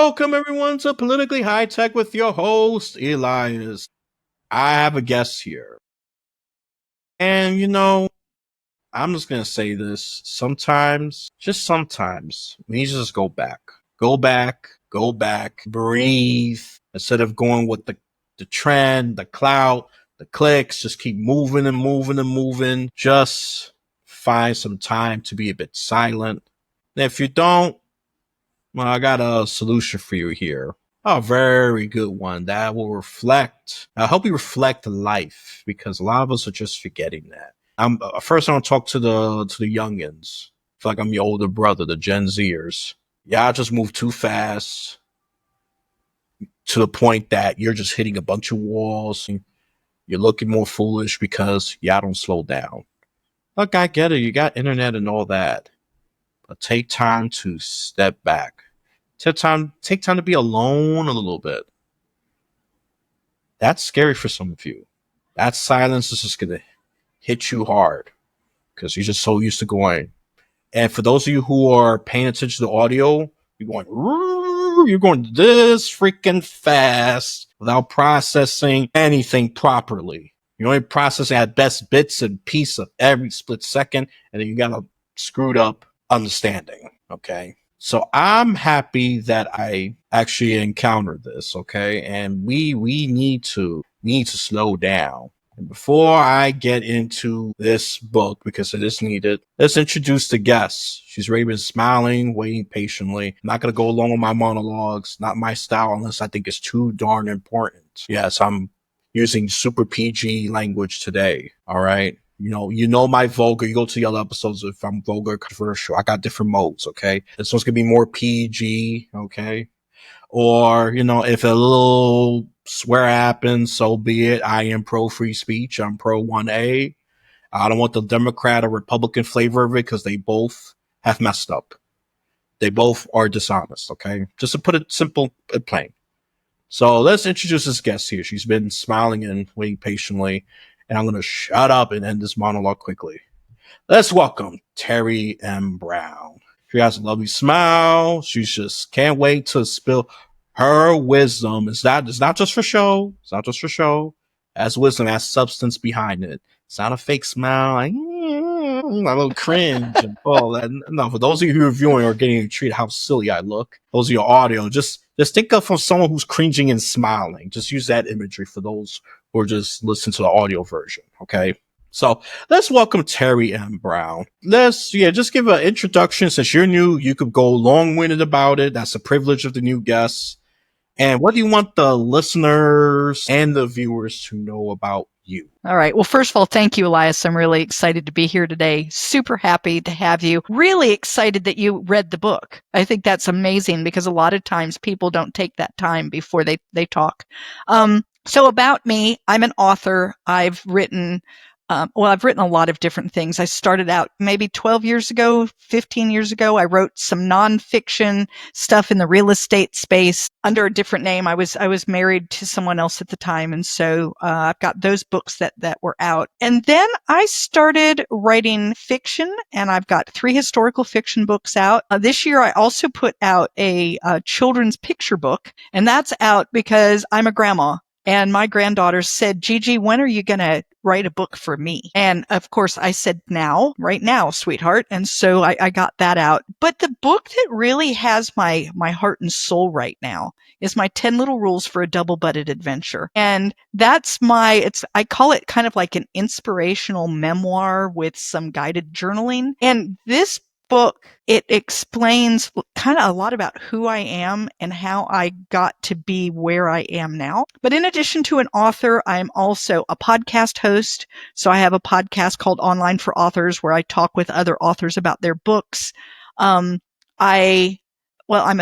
Welcome everyone to Politically High Tech with your host, Elias. I have a guest here. And I'm just gonna say this. Sometimes, just sometimes, we need to just go back. Go back, breathe. Instead of going with the trend, the clout, the clicks, just keep moving and moving and moving. Just find some time to be a bit silent. And if you don't, well, I got a solution for you here. A very good one that will help you reflect life, because a lot of us are just forgetting that. I'm first. I want to talk to the youngins. I feel like I'm your older brother, the Gen Zers. Y'all just move too fast to the point that you're just hitting a bunch of walls. And you're looking more foolish because y'all don't slow down. Look, I get it. You got internet and all that, but take time to step back. Take time to be alone a little bit. That's scary for some of you. That silence is just gonna hit you hard because you're just so used to going. And for those of you who are paying attention to the audio, you're going this freaking fast without processing anything properly. You're only processing at best bits and pieces of every split second, and then you got a screwed up understanding. Okay. So I'm happy that I actually encountered this, okay? And we need to slow down. And before I get into this book, because it is needed, let's introduce the guest. She's already been smiling, waiting patiently. I'm not going to go along with my monologues, not my style, unless I think it's too darn important. Yes, I'm using super PG language today, all right? You know my vulgar. You go to the other episodes if I'm vulgar, controversial. I got different modes, okay? This one's gonna be more PG, okay? Or, if a little swear happens, so be it. I am pro free speech. I'm pro 1A. I don't want the Democrat or Republican flavor of it because they both have messed up. They both are dishonest, okay? Just to put it simple and plain. So let's introduce this guest here. She's been smiling and waiting patiently, and I'm going to shut up and end this monologue quickly. Let's welcome Teri M. Brown. She has a lovely smile. She just can't wait to spill her wisdom. It's not just for show. It's not just for show. It has wisdom, it has substance behind it. It's not a fake smile, like a little cringe and all that. No, for those of you who are viewing or getting treated how silly I look, those of your audio, just think of someone who's cringing and smiling. Just use that imagery for those who are just listening to the audio version. Okay. So let's welcome Teri M. Brown. Just give an introduction. Since you're new, you could go long-winded about it. That's the privilege of the new guests. And what do you want the listeners and the viewers to know about you? All right. Well, first of all, thank you, Elias. I'm really excited to be here today. Super happy to have you. Really excited that you read the book. I think that's amazing because a lot of times people don't take that time before they talk. So about me, I'm an author. I've written a lot of different things. I started out maybe 12 years ago, 15 years ago. I wrote some nonfiction stuff in the real estate space under a different name. I was married to someone else at the time. And so I've got those books that were out. And then I started writing fiction, and I've got 3 historical fiction books out. This year, I also put out a children's picture book, and that's out because I'm a grandma. And my granddaughter said, Gigi, when are you going to write a book for me? And of course, I said, right now, sweetheart. And so I got that out. But the book that really has my heart and soul right now is my 10 Little Rules for a Double-Butted Adventure. And that's I call it kind of like an inspirational memoir with some guided journaling. And this book, it explains kind of a lot about who I am and how I got to be where I am now. But in addition to an author, I'm also a podcast host. So I have a podcast called Online for Authors where I talk with other authors about their books. I'm a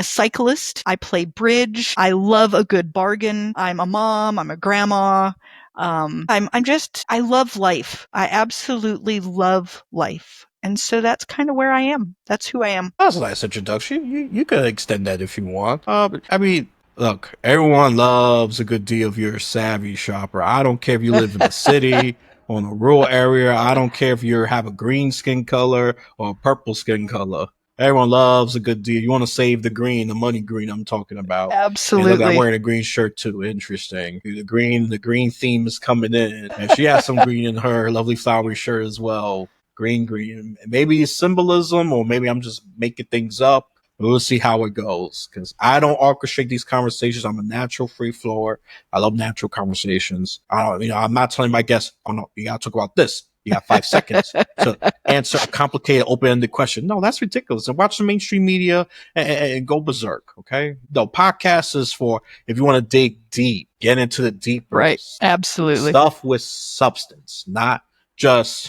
cyclist. I play bridge. I love a good bargain. I'm a mom. I'm a grandma. I love life. I absolutely love life. And so that's kind of where I am. That's who I am. That's a nice introduction. You could extend that if you want. Look, everyone loves a good deal if you're a savvy shopper. I don't care if you live in a city or in a rural area. I don't care if you have a green skin color or a purple skin color. Everyone loves a good deal. You want to save the green, the money green I'm talking about. And look, I'm Absolutely. wearing a green shirt too. Interesting. The green theme is coming in. And she has some green in her lovely flowery shirt as well. Green. Maybe it's symbolism, or maybe I'm just making things up. We'll see how it goes. Because I don't orchestrate these conversations. I'm a natural free floor. I love natural conversations. I'm not telling my guests, oh no, you gotta talk about this. You got 5 seconds to answer a complicated, open-ended question. No, that's ridiculous. And watch the mainstream media and go berserk. Okay, no, podcast is for if you want to dig deep, get into the deeper Right. Absolutely. stuff with substance, not just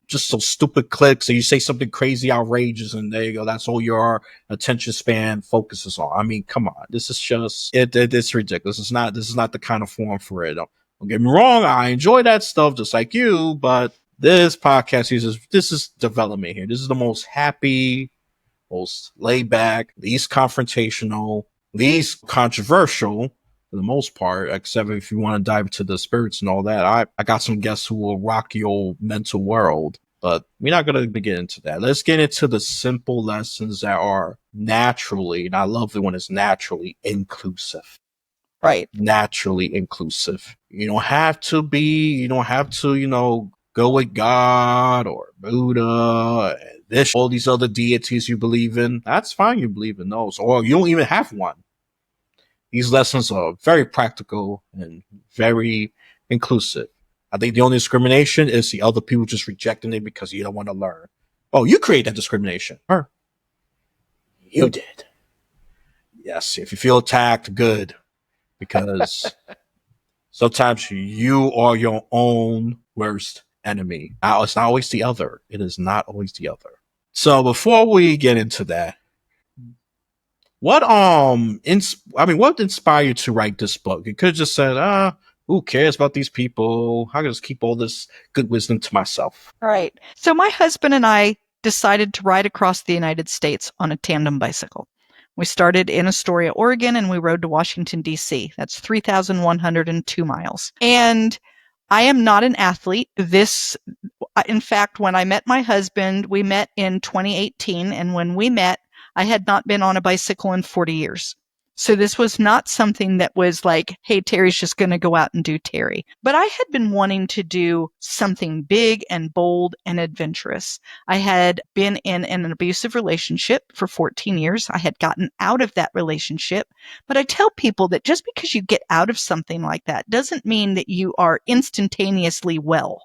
just so stupid clicks, or you say something crazy, outrageous, and there you go. That's all your attention span focuses on. I mean, come on, this is just it's ridiculous. This is not the kind of forum for it. Don't get me wrong. I enjoy that stuff just like you, but this podcast this is development here. This is the most happy, most laid back, least confrontational, least controversial for the most part, except if you want to dive into the spirits and all that. I got some guests who will rock your mental world, but we're not going to get into that. Let's get into the simple lessons that are naturally, and I love it when it's naturally inclusive. Right. Naturally inclusive. You don't have to, go with God or Buddha, all these other deities you believe in. That's fine, you believe in those, or you don't even have one. These lessons are very practical and very inclusive. I think the only discrimination is the other people just rejecting it because you don't want to learn. Oh, you create that discrimination. Or you did. Yes, if you feel attacked, good. Because sometimes you are your own worst enemy. Now, it's not always the other. It is not always the other. So before we get into that, what inspired you to write this book? You could have just said, who cares about these people? I can just keep all this good wisdom to myself. Right. So my husband and I decided to ride across the United States on a tandem bicycle. We started in Astoria, Oregon, and we rode to Washington, D.C. That's 3,102 miles. And I am not an athlete. In fact, when I met my husband, we met in 2018. And when we met, I had not been on a bicycle in 40 years. So this was not something that was like, hey, Teri's just going to go out and do Teri. But I had been wanting to do something big and bold and adventurous. I had been in an abusive relationship for 14 years. I had gotten out of that relationship. But I tell people that just because you get out of something like that doesn't mean that you are instantaneously well.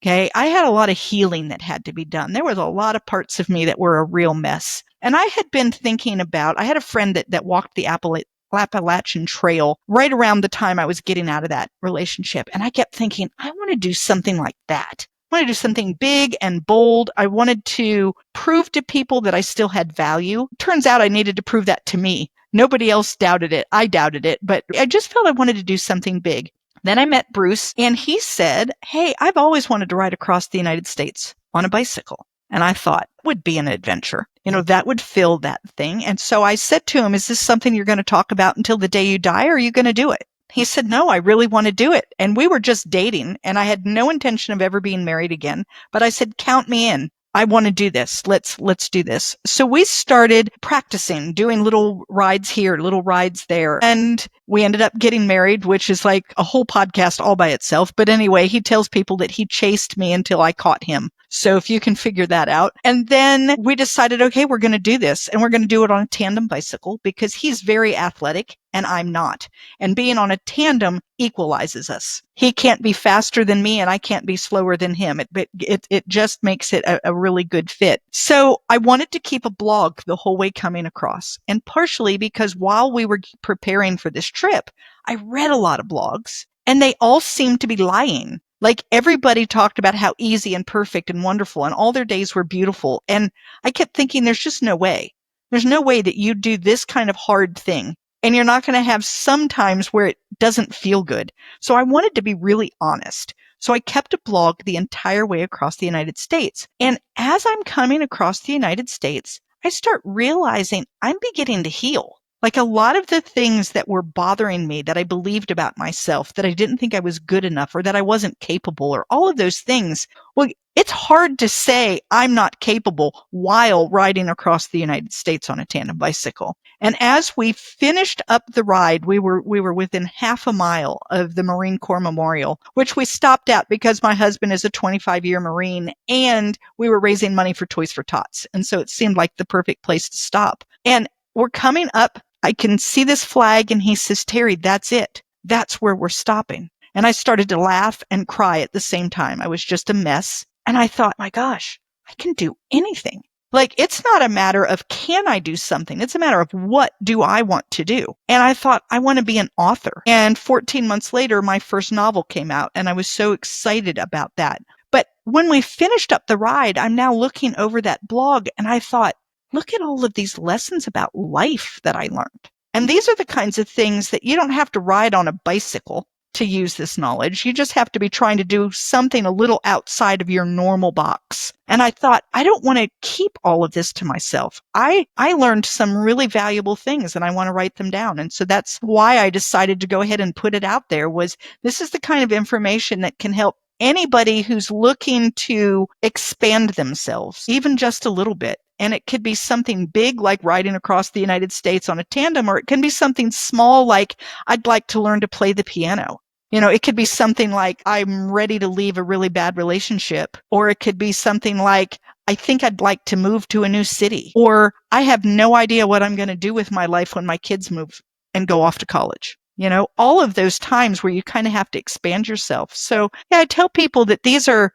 Okay. I had a lot of healing that had to be done. There was a lot of parts of me that were a real mess. And I had been thinking I had a friend that walked the Appalachian Trail right around the time I was getting out of that relationship. And I kept thinking, I want to do something like that. I want to do something big and bold. I wanted to prove to people that I still had value. Turns out I needed to prove that to me. Nobody else doubted it. I doubted it, but I just felt I wanted to do something big. Then I met Bruce and he said, hey, I've always wanted to ride across the United States on a bicycle. And I thought it would be an adventure. That would fill that thing. And so I said to him, is this something you're going to talk about until the day you die, or are you going to do it? He said, no, I really want to do it. And we were just dating and I had no intention of ever being married again. But I said, count me in. I want to do this. Let's do this. So we started practicing, doing little rides here, little rides there. And we ended up getting married, which is like a whole podcast all by itself. But anyway, he tells people that he chased me until I caught him. So if you can figure that out. And then we decided, okay, we're going to do this. And we're going to do it on a tandem bicycle because he's very athletic and I'm not. And being on a tandem equalizes us. He can't be faster than me and I can't be slower than him. It just makes it a really good fit. So I wanted to keep a blog the whole way coming across. And partially because while we were preparing for this trip, I read a lot of blogs and they all seemed to be lying. Like everybody talked about how easy and perfect and wonderful and all their days were beautiful. And I kept thinking, there's just no way. There's no way that you do this kind of hard thing. And you're not going to have some times where it doesn't feel good. So I wanted to be really honest. So I kept a blog the entire way across the United States. And as I'm coming across the United States, I start realizing I'm beginning to heal. Like a lot of the things that were bothering me that I believed about myself, that I didn't think I was good enough or that I wasn't capable or all of those things. Well, it's hard to say I'm not capable while riding across the United States on a tandem bicycle. And as we finished up the ride, we were within half a mile of the Marine Corps Memorial, which we stopped at because my husband is a 25-year Marine and we were raising money for Toys for Tots. And so it seemed like the perfect place to stop. And we're coming up. I can see this flag and he says, "Teri, that's it. That's where we're stopping." And I started to laugh and cry at the same time. I was just a mess. And I thought, my gosh, I can do anything. Like, it's not a matter of can I do something? It's a matter of what do I want to do? And I thought, I want to be an author. And 14 months later, my first novel came out and I was so excited about that. But when we finished up the ride, I'm now looking over that blog and I thought, look at all of these lessons about life that I learned. And these are the kinds of things that you don't have to ride on a bicycle to use this knowledge. You just have to be trying to do something a little outside of your normal box. And I thought, I don't want to keep all of this to myself. I learned some really valuable things and I want to write them down. And so that's why I decided to go ahead and put it out there. Was this is the kind of information that can help anybody who's looking to expand themselves, even just a little bit. And it could be something big like riding across the United States on a tandem, or it can be something small like I'd like to learn to play the piano. You know, it could be something like I'm ready to leave a really bad relationship, or it could be something like I think I'd like to move to a new city, or I have no idea what I'm going to do with my life when my kids move and go off to college. You know, all of those times where you kind of have to expand yourself. So yeah, I tell people that these are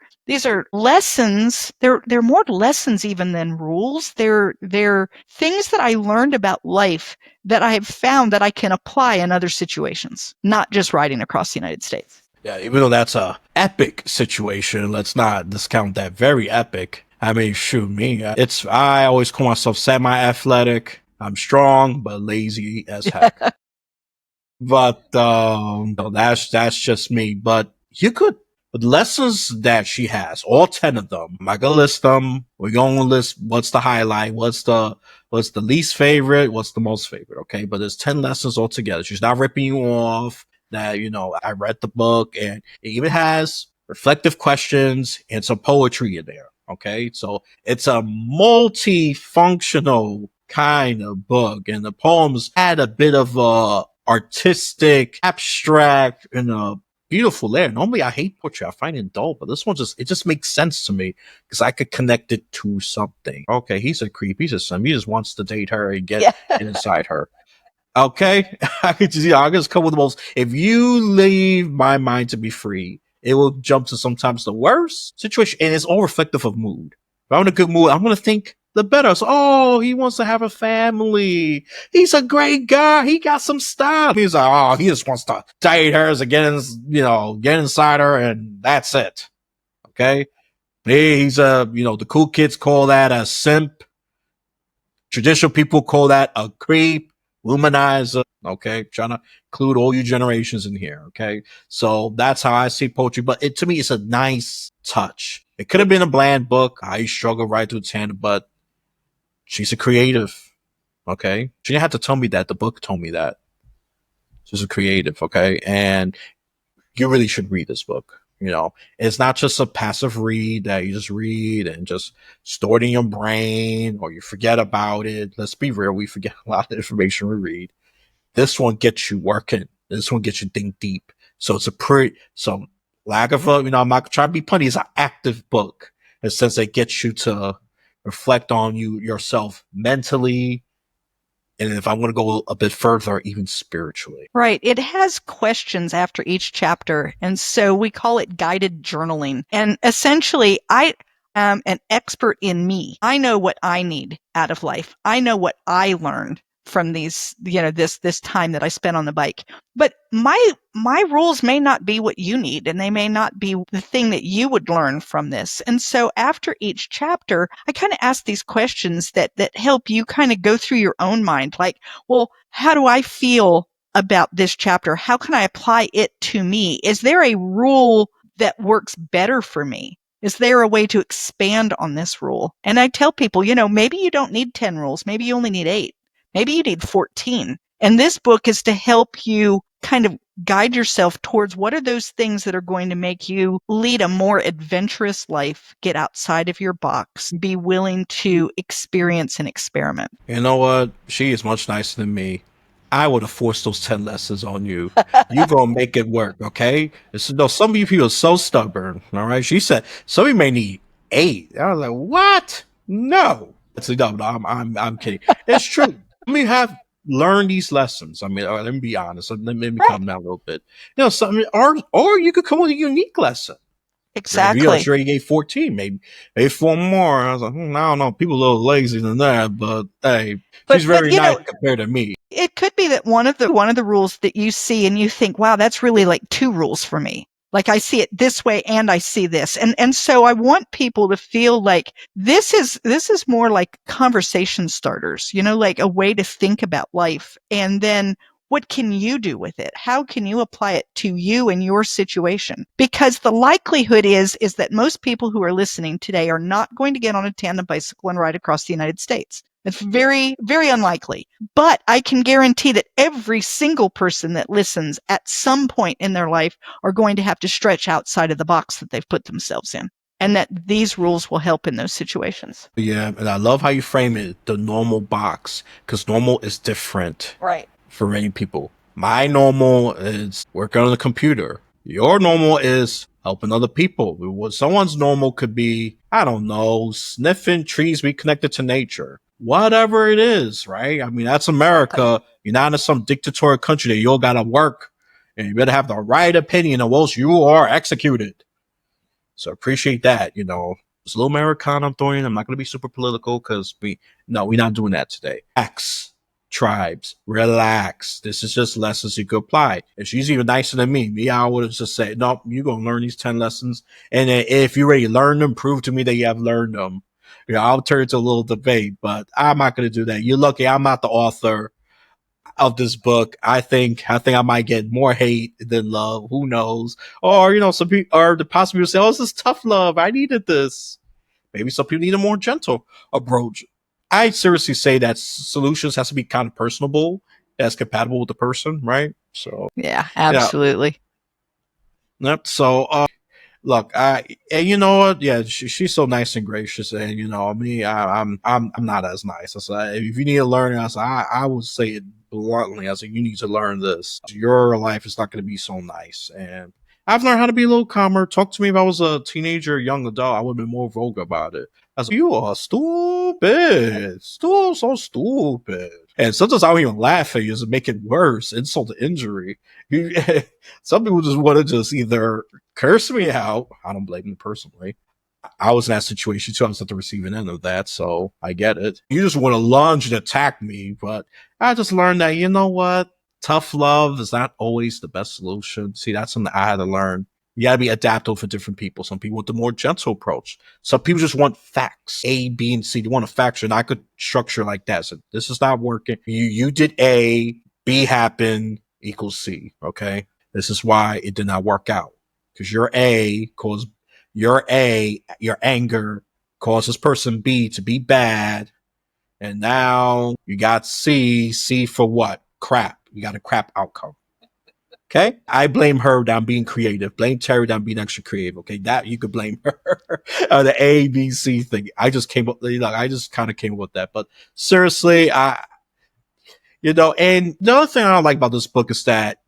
lessons. They're more lessons even than rules. They're things that I learned about life that I have found that I can apply in other situations, not just riding across the United States. Yeah, even though that's a epic situation, let's not discount that. Very epic. I mean, shoot me. I always call myself semi-athletic. I'm strong, but lazy as heck. But no, that's just me. But you could, the lessons that she has, all 10 of them, I'm not gonna list them. We're gonna list what's the highlight, what's the least favorite, what's the most favorite. Okay, but there's 10 lessons altogether. She's not ripping you off. That, you know, I read the book and it even has reflective questions and some poetry in there. Okay, so it's a multifunctional kind of book, and the poems had a bit of a artistic, abstract, and a beautiful layer. Normally, I hate poetry; I find it dull, but this one just makes sense to me because I could connect it to something. Okay, he's a creep. He's a sim. He just wants to date her and get inside her. Okay, I could just, I just come with the most. If you leave my mind to be free, it will jump to sometimes the worst situation, and it's all reflective of mood. If I'm in a good mood, I'm gonna think the better. So, oh, he wants to have a family. He's a great guy. He got some style. He's like, oh, he just wants to date her, so get inside her, and that's it. Okay, he's the cool kids call that a simp. Traditional people call that a creep, womanizer. Okay, trying to include all you generations in here. Okay, so that's how I see poetry. But to me, it's a nice touch. It could have been a bland book. I struggle right through 10, but she's a creative. Okay, she didn't have to tell me that. The book told me that. She's a creative. Okay, and you really should read this book. You know, it's not just a passive read that you just read and just store it in your brain or you forget about it. Let's be real. We forget a lot of information we read. This one gets you working. This one gets you think deep. So it's lack of I'm not trying to be punny. It's an active book in the sense that it gets you to reflect on yourself mentally. And if I want to go a bit further, even spiritually. Right. It has questions after each chapter. And so we call it guided journaling. And essentially, I am an expert in me. I know what I need out of life. I know what I learned from these, this time that I spent on the bike. But my rules may not be what you need, and they may not be the thing that you would learn from this. And so after each chapter, I kind of ask these questions that help you kind of go through your own mind. Like, well, how do I feel about this chapter? How can I apply it to me? Is there a rule that works better for me? Is there a way to expand on this rule? And I tell people, maybe you don't need 10 rules. Maybe you only need 8. Maybe you need 14. And this book is to help you kind of guide yourself towards what are those things that are going to make you lead a more adventurous life, get outside of your box, be willing to experience and experiment. You know what? She is much nicer than me. I would have forced those 10 lessons on you. You gonna make it work, okay? No, some of you people are so stubborn, all right? She said, some of you may need 8. I was like, what? No. It's no, I'm kidding. It's true. Let me have learned these lessons. I mean, let me be honest. Let me calm down a little bit. You know, something, or you could come with a unique lesson. Exactly. She already gave 14, maybe 4 more. I was like, I don't know. People are a little lazy than that, but hey, she's very nice compared to me. It could be that one of the rules that you see and you think, wow, that's really like 2 rules for me. Like I see it this way and I see this. And so I want people to feel like this is more like conversation starters, you know, like a way to think about life. And then what can you do with it? How can you apply it to you and your situation? Because the likelihood is that most people who are listening today are not going to get on a tandem bicycle and ride across the United States. It's very, very unlikely. But I can guarantee that every single person that listens at some point in their life are going to have to stretch outside of the box that they've put themselves in. And that these rules will help in those situations. Yeah, and I love how you frame it, the normal box, because normal is different. Right. For many people. My normal is working on the computer. Your normal is helping other people. Someone's normal could be, I don't know, sniffing trees, be connected to nature. Whatever it is, right? I mean, that's America. You're not in some dictatorial country that you all gotta work. And you better have the right opinion or else you are executed. So appreciate that, you know. It's a little Americana I'm throwing in. I'm not going to be super political because we're not doing that today. Relax, tribes, relax. This is just lessons you could apply. And she's even nicer than me. Me, I would have just said, nope, you're going to learn these 10 lessons. And if you already learned them, prove to me that you have learned them. You know, I'll turn it to a little debate, but I'm not going to do that. You're lucky I'm not the author of this book. I think I might get more hate than love. Who knows? Or, you know, some people, or the possible people say, oh, this is tough love. I needed this. Maybe some people need a more gentle approach. I seriously say that solutions has to be kind of personable, that's compatible with the person, right? So yeah, absolutely. Yeah. Yep. So look, and you know what? Yeah, she's so nice and gracious, and you know me, I'm not as nice. I said, if you need to learn, I would say it bluntly. I said, you need to learn this. Your life is not going to be so nice, and I've learned how to be a little calmer. Talk to me if I was a teenager, young adult, I would have been more vulgar about it. I said, you are stupid, still so stupid. And sometimes I don't even laugh at you, just make it worse, insult to injury. Some people just want to just either curse me out. I don't blame them personally. I was in that situation too. I was at the receiving end of that, so I get it. You just want to lunge and attack me, but I just learned that, you know what? Tough love is not always the best solution. See, that's something I had to learn. You gotta be adaptable for different people. Some people want the more gentle approach. Some people just want facts. A, B, and C. They want a fact, and I could structure like that. So this is not working. You did A, B happened equals C. Okay. This is why it did not work out. Because your anger causes person B to be bad. And now you got C for what? Crap. You got a crap outcome. Okay. I blame her down being creative. Blame Teri down being extra creative. Okay. That you could blame her. The A, B, C thing. I just kind of came up with that. But seriously, you know, and the other thing I don't like about this book is that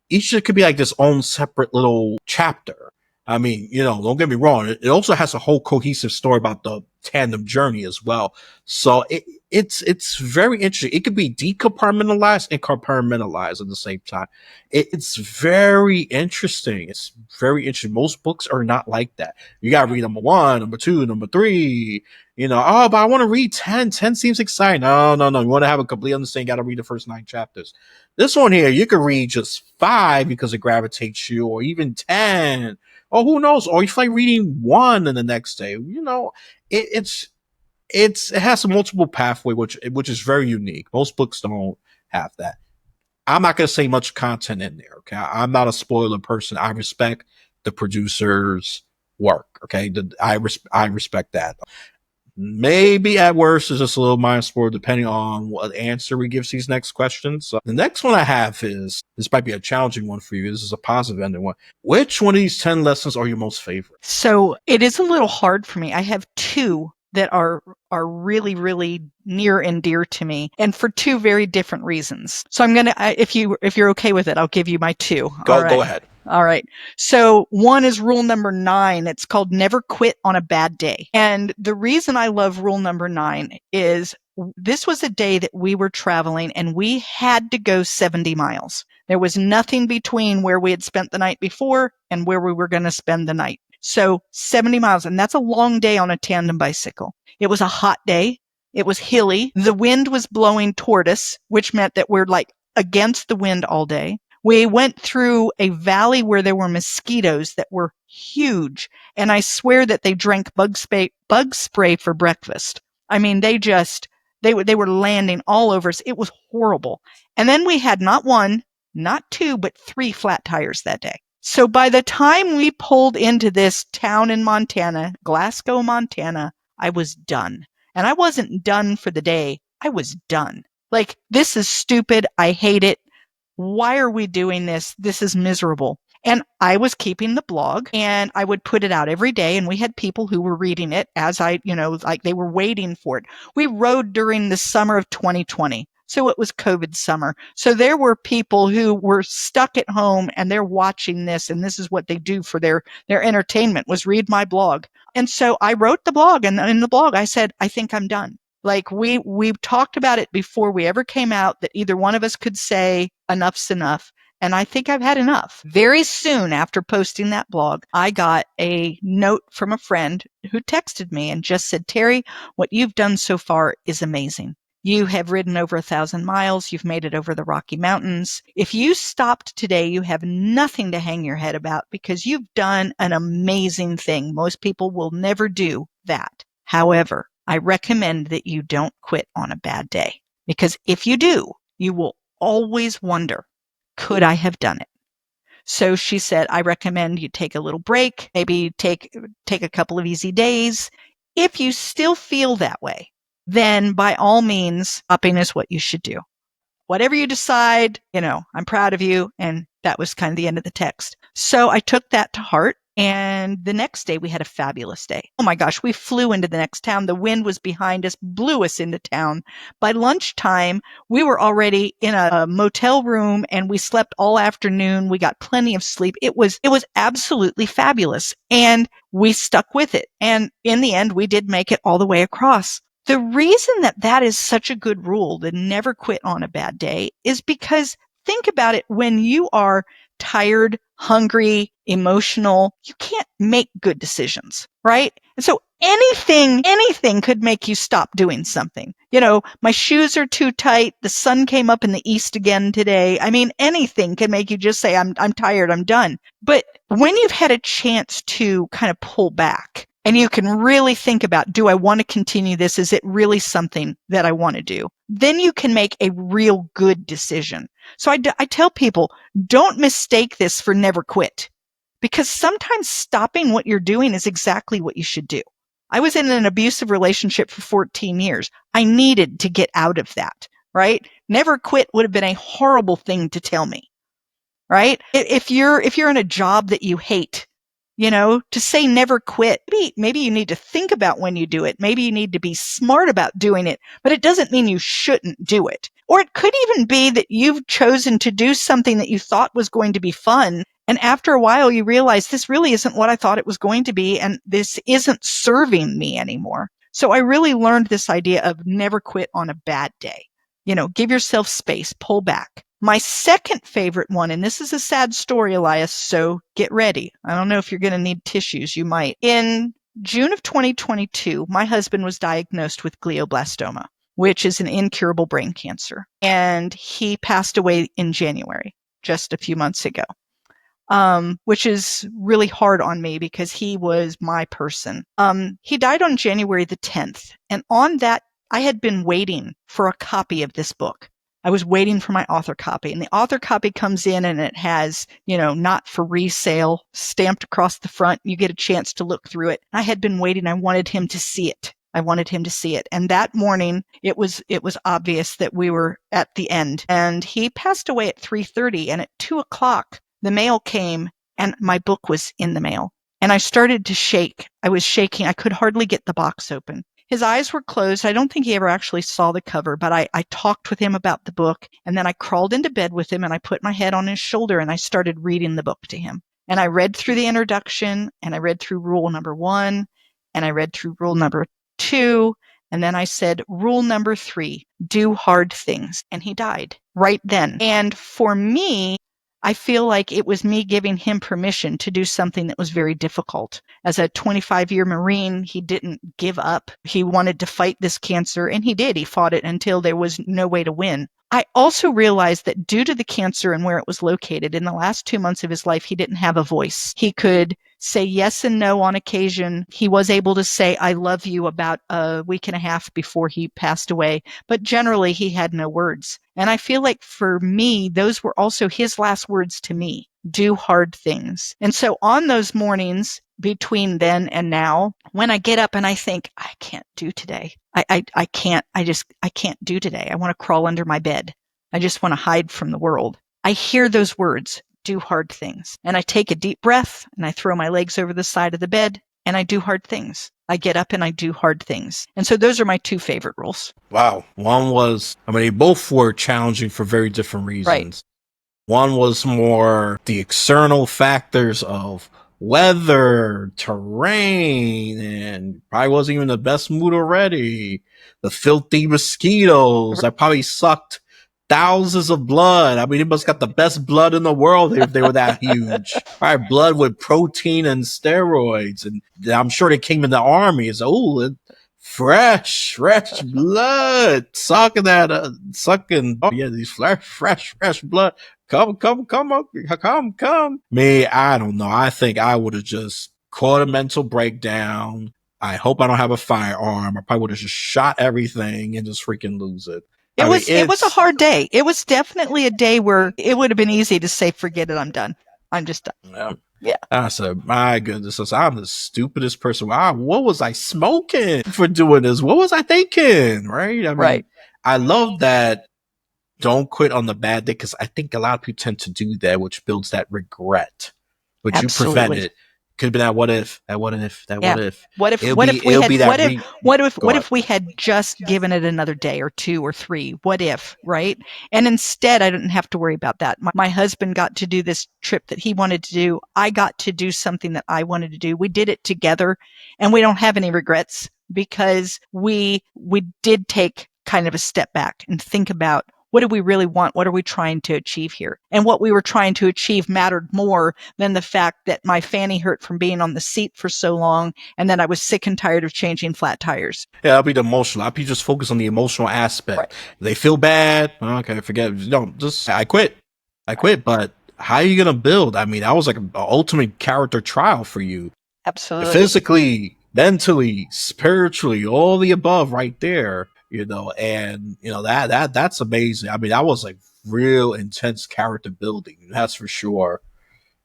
each could be like this own separate little chapter. I mean, you know, don't get me wrong. It also has a whole cohesive story about the tandem journey as well. So it's very interesting. It could be decompartmentalized and compartmentalized at the same time. It's very interesting. It's very interesting. Most books are not like that. You got to read number 1, number 2, number 3. You know, oh, but I want to read 10. 10 seems exciting. No. You want to have a complete understanding. You got to read the first 9 chapters. This one here, you could read just 5 because it gravitates you, or even 10. Or who knows? Or you feel like reading 1 in the next day. You know, it has a multiple pathway, which is very unique. Most books don't have that. I'm not going to say much content in there. Okay, I'm not a spoiler person. I respect the producer's work. Okay, I respect that. Maybe at worst it's just a little minus score depending on what answer we give to these next questions. So the next one I have is, this might be a challenging one for you. This is a positive ending one. Which one of these 10 lessons are your most favorite? So it is a little hard for me. I have two that are really, really near and dear to me, and for two very different reasons. So I'm gonna, if you're okay with it, I'll give you my two. Go ahead. All right. So one is rule number 9. It's called never quit on a bad day. And the reason I love rule number 9 is this was a day that we were traveling and we had to go 70 miles. There was nothing between where we had spent the night before and where we were going to spend the night. So 70 miles, and that's a long day on a tandem bicycle. It was a hot day. It was hilly. The wind was blowing toward us, which meant that we're like against the wind all day. We went through a valley where there were mosquitoes that were huge, and I swear that they drank bug spray for breakfast. I mean, they were landing all over us. It was horrible. And then we had not one, not two, but 3 flat tires that day. So by the time we pulled into this town in Montana, Glasgow, Montana, I was done. And I wasn't done for the day. I was done. Like, this is stupid. I hate it. Why are we doing this? This is miserable. And I was keeping the blog and I would put it out every day. And we had people who were reading it as like they were waiting for it. We rode during the summer of 2020. So it was COVID summer. So there were people who were stuck at home and they're watching this. And this is what they do for their entertainment, was read my blog. And so I wrote the blog, and in the blog, I said, I think I'm done. Like, we talked about it before we ever came out, that either one of us could say enough's enough. And I think I've had enough. Very soon after posting that blog, I got a note from a friend who texted me and just said, Teri, what you've done so far is amazing. You have ridden over 1,000 miles. You've made it over the Rocky Mountains. If you stopped today, you have nothing to hang your head about, because you've done an amazing thing. Most people will never do that. However, I recommend that you don't quit on a bad day, because if you do, you will always wonder, could I have done it? So she said, I recommend you take a little break, maybe take a couple of easy days. If you still feel that way, then by all means, stopping is what you should do. Whatever you decide, I'm proud of you. And that was kind of the end of the text. So I took that to heart. And the next day we had a fabulous day. Oh my gosh, we flew into the next town. The wind was behind us, blew us into town. By lunchtime, we were already in a motel room and we slept all afternoon. We got plenty of sleep. It was absolutely fabulous. And we stuck with it. And in the end, we did make it all the way across. The reason that is such a good rule, to never quit on a bad day, is because think about it. When you are tired, hungry, emotional, you can't make good decisions, right? And so anything could make you stop doing something. My shoes are too tight. The sun came up in the east again today. I mean, anything can make you just say, I'm tired, I'm done. But when you've had a chance to kind of pull back, and you can really think about, do I want to continue this? Is it really something that I want to do? Then you can make a real good decision. So I tell people, don't mistake this for never quit, because sometimes stopping what you're doing is exactly what you should do. I was in an abusive relationship for 14 years. I needed to get out of that, right? Never quit would have been a horrible thing to tell me, right? If you're in a job that you hate, to say never quit, maybe you need to think about when you do it. Maybe you need to be smart about doing it, but it doesn't mean you shouldn't do it. Or it could even be that you've chosen to do something that you thought was going to be fun. And after a while, you realize this really isn't what I thought it was going to be. And this isn't serving me anymore. So I really learned this idea of never quit on a bad day. Give yourself space, pull back. My second favorite one, and this is a sad story, Elias, so get ready. I don't know if you're going to need tissues. You might. In June of 2022, my husband was diagnosed with glioblastoma, which is an incurable brain cancer. And he passed away in January, just a few months ago, which is really hard on me because he was my person. He died on January the 10th. And on that, I had been waiting for a copy of this book. I was waiting for my author copy, and the author copy comes in and it has, not for resale stamped across the front. You get a chance to look through it. I had been waiting. I wanted him to see it. I wanted him to see it. And that morning, it was obvious that we were at the end. And he passed away at 3:30, and at 2:00, the mail came, and my book was in the mail. And I started to shake. I was shaking. I could hardly get the box open. His eyes were closed. I don't think he ever actually saw the cover, but I talked with him about the book, and then I crawled into bed with him, and I put my head on his shoulder, and I started reading the book to him. And I read through the introduction, and I read through rule number 1, and I read through rule number 2, and then I said, rule number 3, do hard things. And he died right then. And for me, I feel like it was me giving him permission to do something that was very difficult. As a 25-year Marine, he didn't give up. He wanted to fight this cancer, and he did. He fought it until there was no way to win. I also realized that due to the cancer and where it was located, in the last 2 months of his life, he didn't have a voice. He could say yes and no on occasion. He was able to say, I love you, about a week and a half before he passed away. But generally, he had no words. And I feel like for me, those were also his last words to me. Do hard things. And so on those mornings between then and now, when I get up and I think, I can't do today. I can't do today. I want to crawl under my bed. I just want to hide from the world. I hear those words, do hard things. And I take a deep breath and I throw my legs over the side of the bed and I do hard things. I get up and I do hard things. And so those are my 2 favorite rules. Wow. One was, they both were challenging for very different reasons. Right. One was more the external factors of weather, terrain, and probably wasn't even the best mood already. The filthy mosquitoes that probably sucked thousands of blood. They must got the best blood in the world if they were that huge. All right, blood with protein and steroids. And I'm sure they came in the army. It's, fresh blood. Sucking, these fresh blood. Come. Me, I don't know. I think I would have just caught a mental breakdown. I hope I don't have a firearm. I probably would have just shot everything and just freaking lose it. It was a hard day. It was definitely a day where it would have been easy to say, forget it, I'm done. I'm just done. Yeah. I said, my goodness, I'm the stupidest person. What was I smoking for doing this? What was I thinking? Right? Right. I love that. Don't quit on the bad day, because I think a lot of people tend to do that, which builds that regret. But Absolutely. you prevent it. Could be that what if. What if we had just given it another day or 2 or 3? What if, right? And instead, I didn't have to worry about that. My husband got to do this trip that he wanted to do. I got to do something that I wanted to do. We did it together, and we don't have any regrets, because we did take kind of a step back and think about, what do we really want? What are we trying to achieve here? And what we were trying to achieve mattered more than the fact that my fanny hurt from being on the seat for so long, and that I was sick and tired of changing flat tires. Yeah, that'll be the emotional. I'll be just focused on the emotional aspect. Right. They feel bad. Okay, forget it. I quit. But how are you going to build? That was like an ultimate character trial for you. Absolutely. Physically, mentally, spiritually, all the above right there. And that's amazing. That was like real intense character building. That's for sure.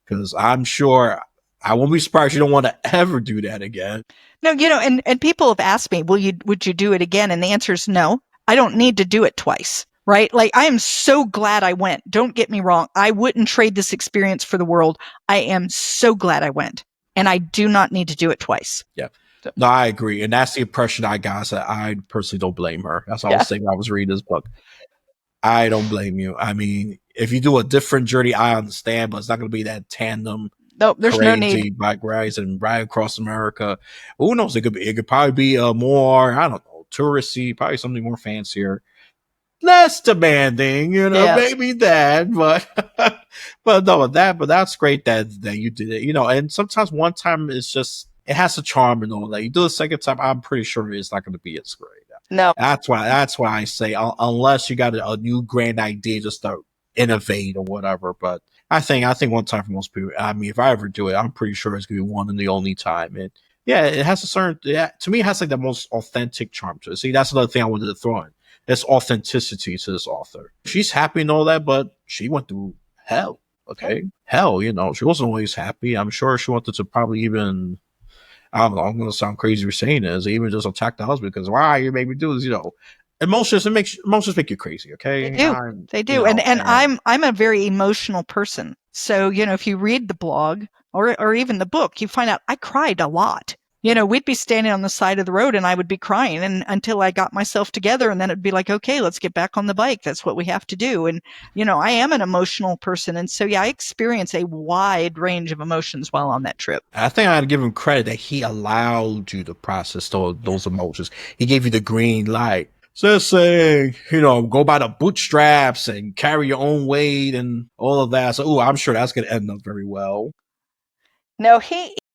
Because I'm sure I won't be surprised you don't want to ever do that again. No, and people have asked me, would you do it again? And the answer is no. I don't need to do it twice. Right? Like, I am so glad I went. Don't get me wrong. I wouldn't trade this experience for the world. I am so glad I went. And I do not need to do it twice. Yeah. No, I agree. And that's the impression I got. So I personally don't blame her. That's what I was saying when I was reading this book. I don't blame you. If you do a different journey, I understand, but it's not going to be that tandem. Nope, there's no need. Bike rides and ride across America. Who knows? It could probably be more, I don't know, touristy, probably something more fancier. Less demanding, maybe that, but no, but that's great that you did it, and sometimes one time it's just, it has a charm and all that. You do the second time, I'm pretty sure it's not going to be as great. No, that's why I say, unless you got a new grand idea just to innovate or whatever. But I think one time for most people, if I ever do it, I'm pretty sure it's going to be one and the only time. And yeah, it has a certain, to me, it has like the most authentic charm to it. See, that's another thing I wanted to throw in. There's authenticity to this author. She's happy and all that, but she went through hell. Okay, hell. She wasn't always happy. I'm sure she wanted to probably even, I don't know, I'm going to sound crazy for saying this, even just attack the husband because why you made me do this, emotions make you crazy. Okay. They do. And I'm a very emotional person. So, if you read the blog or even the book, you find out I cried a lot. We'd be standing on the side of the road and I would be crying and until I got myself together, and then it'd be like, okay, let's get back on the bike. That's what we have to do. And, I am an emotional person. And so, I experience a wide range of emotions while on that trip. I think I had to give him credit that he allowed you to process those emotions. He gave you the green light. Just saying, go by the bootstraps and carry your own weight and all of that. So, I'm sure that's going to end up very well. No,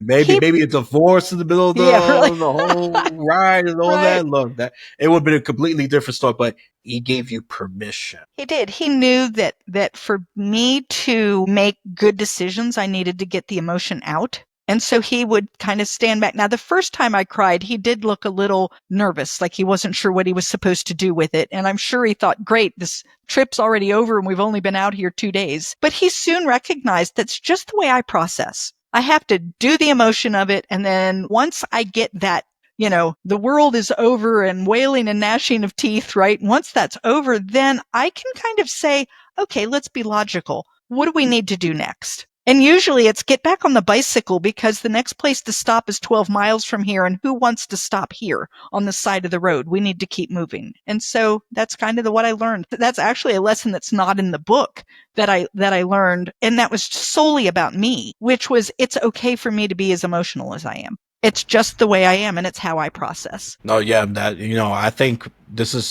maybe a divorce in the middle of the whole ride and all right. that. Look, that it would have been a completely different story, but he gave you permission. He did. He knew that for me to make good decisions, I needed to get the emotion out. And so he would kind of stand back. Now, the first time I cried, he did look a little nervous, like he wasn't sure what he was supposed to do with it. And I'm sure he thought, great, this trip's already over and we've only been out here 2 days. But he soon recognized that's just the way I process. I have to do the emotion of it. And then once I get that, the world is over and wailing and gnashing of teeth, right? Once that's over, then I can kind of say, okay, let's be logical. What do we need to do next? And usually it's get back on the bicycle because the next place to stop is 12 miles from here. And who wants to stop here on the side of the road? We need to keep moving. And so that's kind of what I learned. That's actually a lesson that's not in the book that I learned. And that was solely about me, which was it's okay for me to be as emotional as I am. It's just the way I am, and it's how I process. No, yeah, that, I think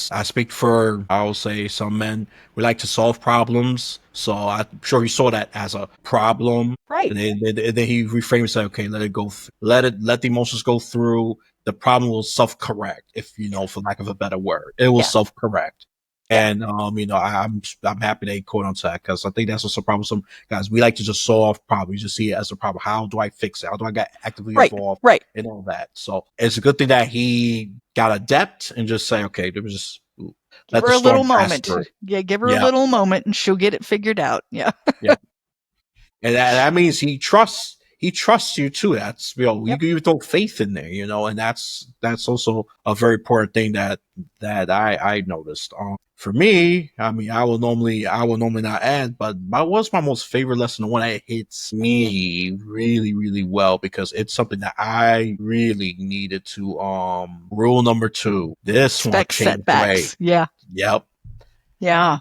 I speak for, I will say, some men. We like to solve problems. So I'm sure he saw that as a problem. Right. And then he reframed and said, okay, let it go. Let the emotions go through. The problem will self-correct, if, for lack of a better word. It will self-correct. And, I'm happy they caught on to that because I think that's what's the problem. Some guys, we like to just solve problems. You just see it as a problem. How do I fix it? How do I get actively involved? Right. And all that. So it's a good thing that he got adept and just say, okay, there was just let her a little moment. Yeah, give her a little moment and she'll get it figured out. Yeah. Yeah. And that means he trusts you too. That's, you throw faith in there, and that's also a very important thing that I noticed. For me, I will normally not add, but what's my most favorite lesson? The one that hits me really, really well because it's something that I really needed to, rule number 2. This one changed the way. Yeah. Yep. Yeah.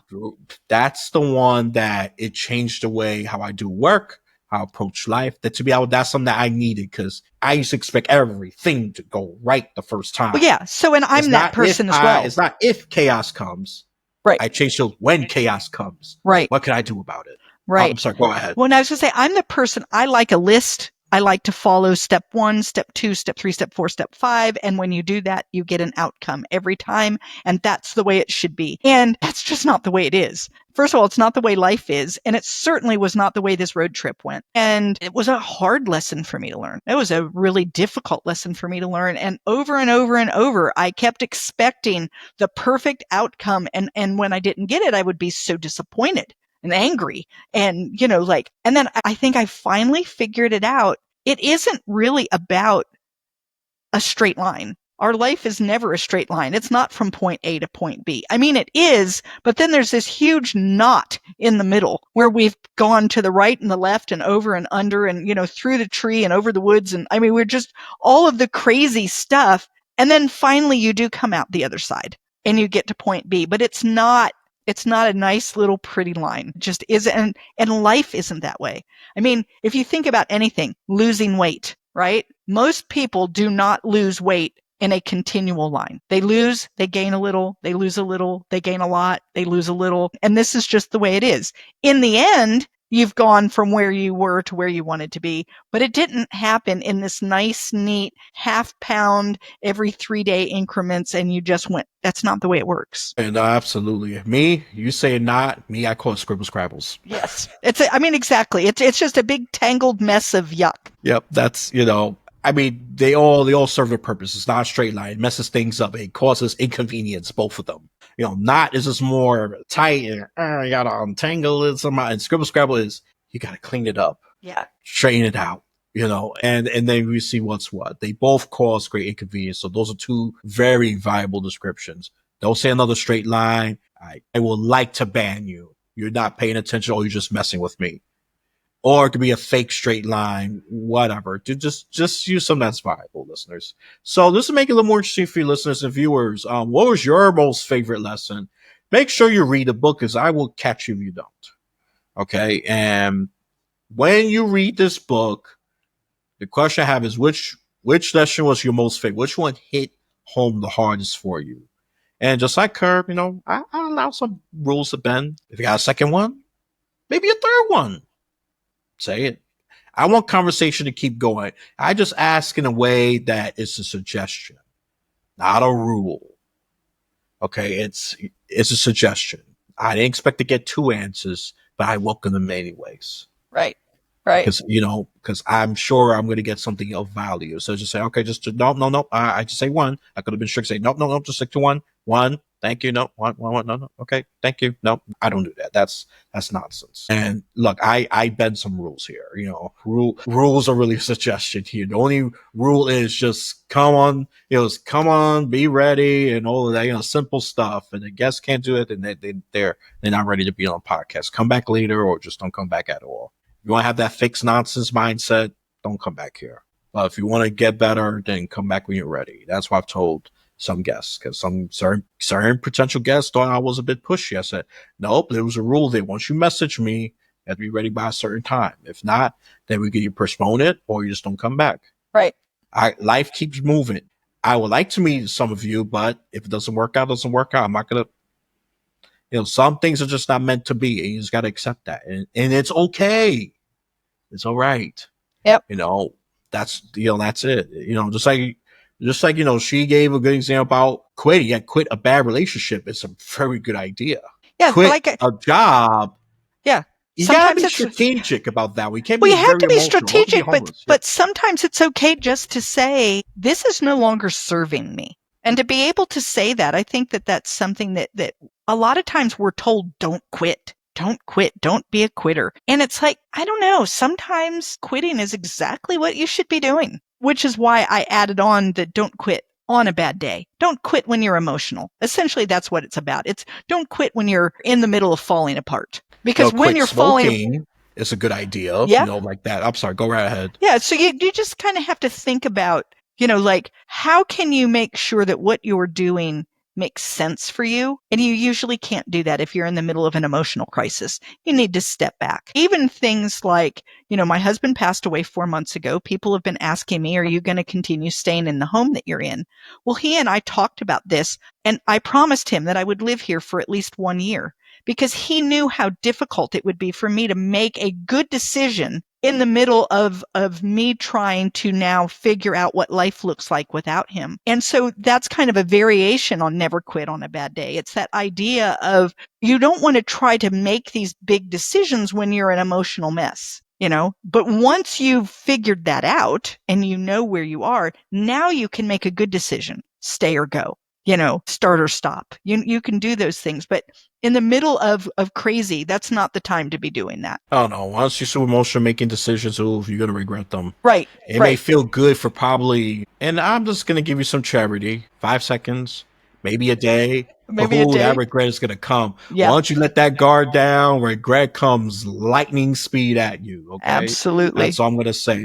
That's the one that it changed the way how I do work, how I approach life. That's something that I needed because I used to expect everything to go right the first time. Well, yeah. So, and I'm that person as well. It's not if chaos comes. Right. I change it when chaos comes. Right. What can I do about it? Right. I'm sorry, go ahead. Well, I was going to say, I'm the person, I like a list. I like to follow step 1, step 2, step 3, step 4, step 5. And when you do that, you get an outcome every time. And that's the way it should be. And that's just not the way it is. First of all, it's not the way life is. And it certainly was not the way this road trip went. And it was a hard lesson for me to learn. It was a really difficult lesson for me to learn. And over and over and over, I kept expecting the perfect outcome. And when I didn't get it, I would be so disappointed and angry and, and then I think I finally figured it out. It isn't really about a straight line. Our life is never a straight line. It's not from point A to point B. I mean, it is, but then there's this huge knot in the middle where we've gone to the right and the left and over and under and, through the tree and over the woods. And I mean, we're just all of the crazy stuff. And then finally you do come out the other side and you get to point B, but it's not a nice little pretty line. It just isn't. And life isn't that way. I mean, if you think about anything, losing weight, right? Most people do not lose weight in a continual line. They lose, they gain a little, they lose a little, they gain a lot, they lose a little. And this is just the way it is. In the end, you've gone from where you were to where you wanted to be, but it didn't happen in this nice, neat half pound every 3-day increments. And you just went, that's not the way it works. And absolutely. Me, you say not, me, I call it scribble scrabbles. Yes. Exactly. It's just a big tangled mess of yuck. Yep. That's, they all serve their purpose. It's not a straight line. It messes things up. It causes inconvenience, both of them. Not is just more tight and you gotta untangle it somehow. And scribble scrabble is you gotta clean it up. Yeah. Straighten it out. and then we see what's what. They both cause great inconvenience. So those are two very viable descriptions. Don't say another straight line. I will like to ban you. You're not paying attention, or you're just messing with me. Or it could be a fake straight line, whatever. Just use something that's viable, listeners. So this will make it a little more interesting for you listeners and viewers. What was your most favorite lesson? Make sure you read the book, because I will catch you if you don't. Okay, and when you read this book, the question I have is which lesson was your most favorite? Which one hit home the hardest for you? And just like Curb, I allow some rules to bend. If you got a second one, maybe a third one. Say it. I want conversation to keep going. I just ask in a way that it's a suggestion, not a rule. Okay, it's a suggestion. I didn't expect to get two answers, but I welcome them anyways. Right. Because I'm sure I'm going to get something of value. So just say, okay, no. I just say one. I could have been strict, say, no, just stick to one. One. Thank you. No, one. No. Okay. Thank you. No, I don't do that. That's nonsense. And look, I bend some rules here. Rules are really a suggestion here. The only rule is just come on, be ready, and all of that. Simple stuff. And the guests can't do it, and they're not ready to be on a podcast. Come back later, or just don't come back at all. You want to have that fixed nonsense mindset, don't come back here. But if you want to get better, then come back when you're ready. That's what I've told some guests, because some certain potential guests thought I was a bit pushy. I said, nope, there was a rule there. Once you message me, you have to be ready by a certain time. If not, then we get you postpone it, or you just don't come back. Right. Life keeps moving. I would like to meet some of you, but if it doesn't work out, I'm not going to, some things are just not meant to be, and you just got to accept that. And it's okay. It's all right. Yep. That's it. Just like, she gave a good example about quitting. Yeah, quit a bad relationship. It's a very good idea. Yeah. Quit a job. Yeah. You gotta be strategic about that. We can't be you have to be emotional. strategic, but sometimes it's okay just to say, this is no longer serving me. And to be able to say that, I think that that's something that a lot of times we're told, don't quit. Don't quit. Don't be a quitter. And it's like, I don't know. Sometimes quitting is exactly what you should be doing, which is why I added on the don't quit on a bad day. Don't quit when you're emotional. Essentially, that's what it's about. It's don't quit when you're in the middle of falling apart. Because when you're falling, it's a good idea. Yeah. Like that. I'm sorry. Go right ahead. Yeah. So you just kind of have to think about, like how can you make sure that what you're doing makes sense for you? And you usually can't do that if you're in the middle of an emotional crisis. You need to step back. Even things like, my husband passed away 4 months ago. People have been asking me, are you going to continue staying in the home that you're in? Well, he and I talked about this, and I promised him that I would live here for at least 1 year, because he knew how difficult it would be for me to make a good decision in the middle of me trying to now figure out what life looks like without him. And so that's kind of a variation on never quit on a bad day. It's that idea of you don't want to try to make these big decisions when you're an emotional mess, but once you've figured that out and you know where you are, now you can make a good decision, stay or go. Start or stop. You can do those things, but in the middle of crazy, that's not the time to be doing that. Oh no! Once you're so emotional making decisions, you're gonna regret them. Right. It may feel good for probably, and I'm just gonna give you some charity. 5 seconds, maybe a day. Maybe a day. That regret is gonna come. Yeah. Once you let that guard down, regret comes lightning speed at you. Okay. Absolutely. That's all I'm gonna say.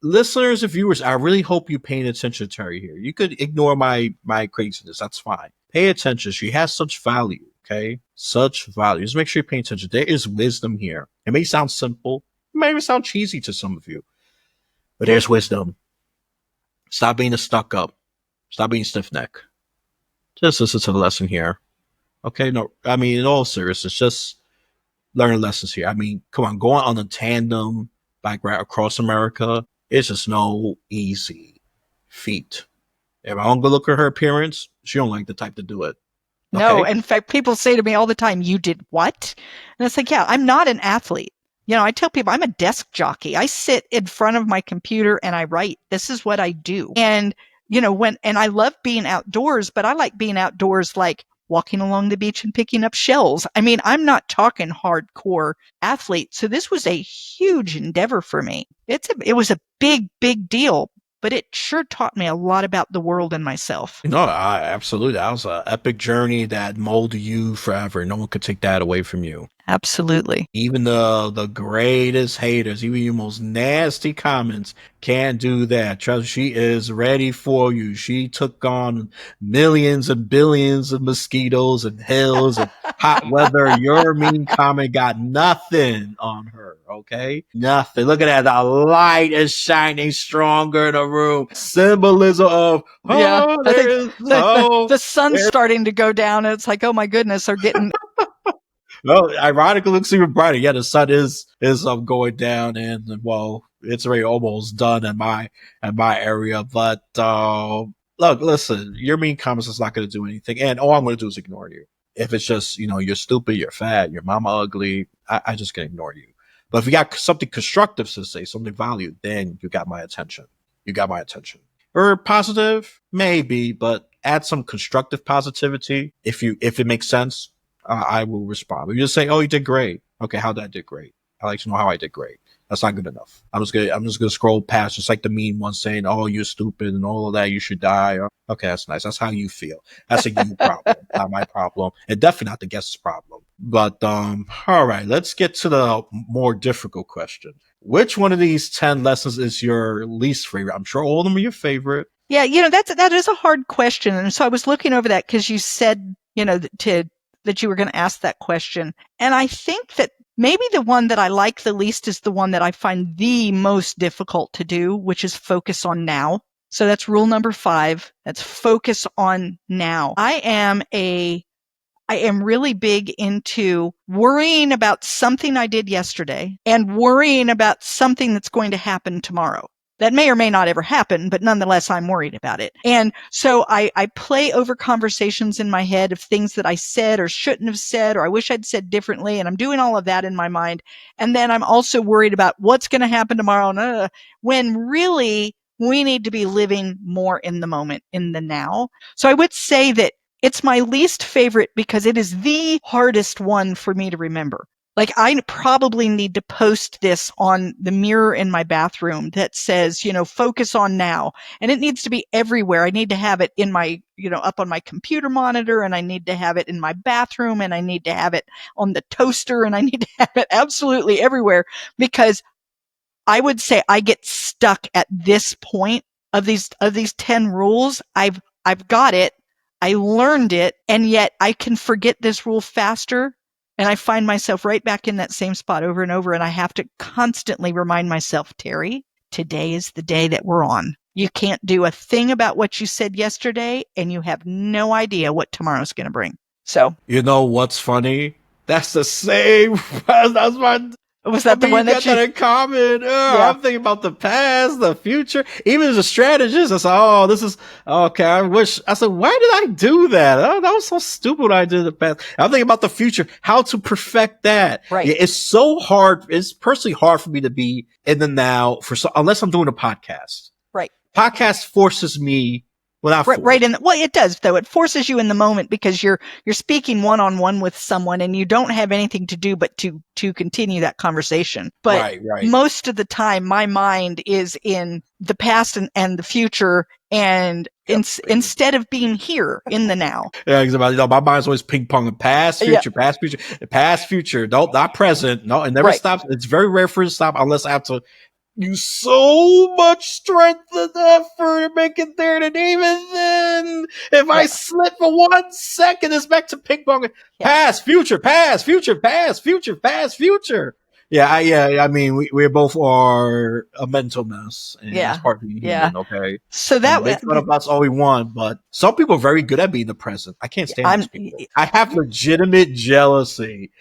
Listeners and viewers, I really hope you're paying attention to Teri here. You could ignore my craziness. That's fine. Pay attention. She has such value. Okay. Such value. Just make sure you're paying attention. There is wisdom here. It may sound simple. It may even sound cheesy to some of you, but there's wisdom. Stop being a stuck up. Stop being stiff neck. Just listen to the lesson here. Okay. No, I mean, in all seriousness, just learn lessons here. I mean, come on, going on a tandem bike ride across America. It's just no easy feat. If I don't go look at her appearance, she don't like the type to do it. Okay? No, in fact, people say to me all the time, you did what? And it's like, yeah, I'm not an athlete. I tell people I'm a desk jockey. I sit in front of my computer and I write. This is what I do. And, and I love being outdoors, but I like being outdoors like walking along the beach and picking up shells. I mean, I'm not talking hardcore athlete. So this was a huge endeavor for me. It was a big, big deal, but it sure taught me a lot about the world and myself. No, absolutely. That was an epic journey that molded you forever. No one could take that away from you. Absolutely. Even the greatest haters, even your most nasty comments can't do that. Trust, she is ready for you. She took on millions and billions of mosquitoes and hills and hot weather. Your mean comment got nothing on her, okay? Nothing. Look at that. The light is shining stronger in the room. Symbolism of, oh, I there think is hope. the sun's starting to go down. And it's like, oh my goodness, they're getting... Well, ironically, it looks even brighter. Yeah, the sun is going down, and well, it's already almost done in my area. But look, listen, your mean comments is not going to do anything, and all I'm going to do is ignore you. If it's just you're stupid, you're fat, your mama ugly, I just can ignore you. But if you got something constructive to say, something valued, then you got my attention. You got my attention. Or positive, maybe, but add some constructive positivity if it makes sense. I will respond. But you just say, "Oh, you did great." Okay, how did I did great? I like to know how I did great. That's not good enough. I'm just gonna scroll past, just like the mean one saying, "Oh, you're stupid" and all of that. You should die. Okay, that's nice. That's how you feel. That's a you problem, not my problem, and definitely not the guest's problem. But all right, let's get to the more difficult question. Which one of these 10 lessons is your least favorite? I'm sure all of them are your favorite. Yeah, that is a hard question, and so I was looking over that because you said that you were going to ask that question. And I think that maybe the one that I like the least is the one that I find the most difficult to do, which is focus on now. So that's rule number 5. That's focus on now. I am really big into worrying about something I did yesterday and worrying about something that's going to happen tomorrow. That may or may not ever happen, but nonetheless, I'm worried about it. And so I play over conversations in my head of things that I said or shouldn't have said, or I wish I'd said differently. And I'm doing all of that in my mind. And then I'm also worried about what's going to happen tomorrow. When really we need to be living more in the moment, in the now. So I would say that it's my least favorite because it is the hardest one for me to remember. Like, I probably need to post this on the mirror in my bathroom that says, focus on now. And it needs to be everywhere. I need to have it in my, up on my computer monitor, and I need to have it in my bathroom, and I need to have it on the toaster, and I need to have it absolutely everywhere, because I would say I get stuck at this point of these 10 rules. I've got it. I learned it, and yet I can forget this rule faster. And I find myself right back in that same spot over and over. And I have to constantly remind myself, Teri, today is the day that we're on. You can't do a thing about what you said yesterday, and you have no idea what tomorrow's going to bring. So, you know what's funny? That's the same. That's my. Was that the one that you got that in common? Yeah. I'm thinking about the past, the future. Even as a strategist, I said, "Oh, this is okay." I said, "Why did I do that? Oh, that was so stupid. What I did in the past." I'm thinking about the future, how to perfect that. Right. Yeah, it's so hard. It's personally hard for me to be in the now unless I'm doing a podcast. Right. Podcast forces me. Right. And it does, though. It forces you in the moment because you're speaking one-on-one with someone, and you don't have anything to do but to continue that conversation. But most of the time, my mind is in the past and the future, and instead of being here in the now. Yeah, exactly. My mind's always ping ponging past, future, past, future, past, future. No, not present. No, it never stops. It's very rare for it to stop unless I have to use so much strength and effort to make it there, and even then, if I slip for 1 second, it's back to ping pong. Past, future, past, future, past, future, past, future. Yeah, I mean, we both are a mental mess, and that's part of being human. Okay, so that make fun of us all we want, but some people are very good at being the present. I can't stand these people. I have legitimate jealousy.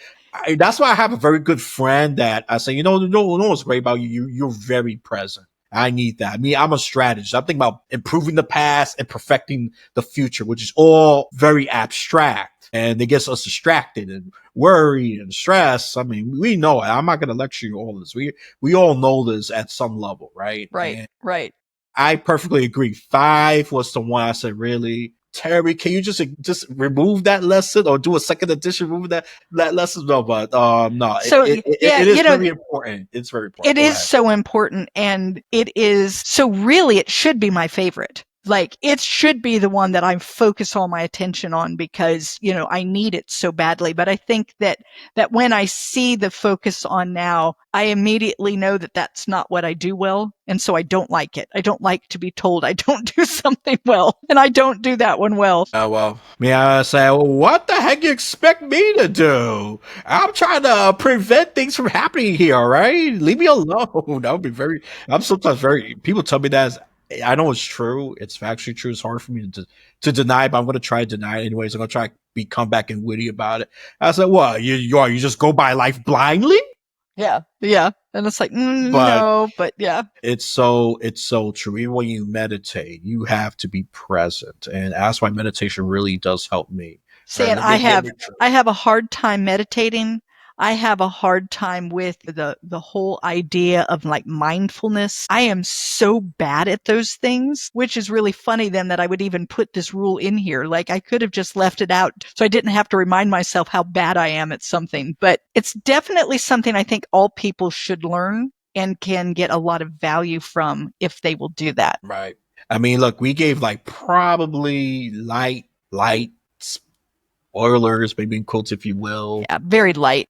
That's why I have a very good friend that I say, no what's great about you. You're very present. I need that. I mean, I'm a strategist. I'm thinking about improving the past and perfecting the future, which is all very abstract. And it gets us distracted and worried and stressed. I mean, we know it. I'm not going to lecture you all this. We all know this at some level, right? Right. And I perfectly agree. 5 was the one I said, really? Terry, can you just remove that lesson or do a second edition, remove that lesson? No, but no, So, yeah, it is very important. It's very important. it Go is ahead. so important, and it is so really it should be my favorite. Like, it should be the one that I focus all my attention on because, I need it so badly. But I think that when I see the focus on now, I immediately know that that's not what I do well. And so I don't like it. I don't like to be told I don't do something well. And I don't do that one well. Well, may I say, what the heck you expect me to do? I'm trying to prevent things from happening here, all right? Leave me alone. That would be I'm sometimes people tell me that. I know it's true. It's factually true. It's hard for me to deny, but I'm going to try to deny it anyways. I'm going to try to be comeback and witty about it. I said, "What? You just go by life blindly?" Yeah. Yeah. And it's like, But no, but yeah. it's so true. Even when you meditate, you have to be present, and that's why meditation really does help me. See, and I have a hard time meditating. I have a hard time with the whole idea of like mindfulness. I am so bad at those things, which is really funny then that I would even put this rule in here. Like, I could have just left it out so I didn't have to remind myself how bad I am at something. But it's definitely something I think all people should learn and can get a lot of value from if they will do that. Right. I mean, look, we gave like probably light spoilers, maybe in quotes, if you will. Yeah, very light.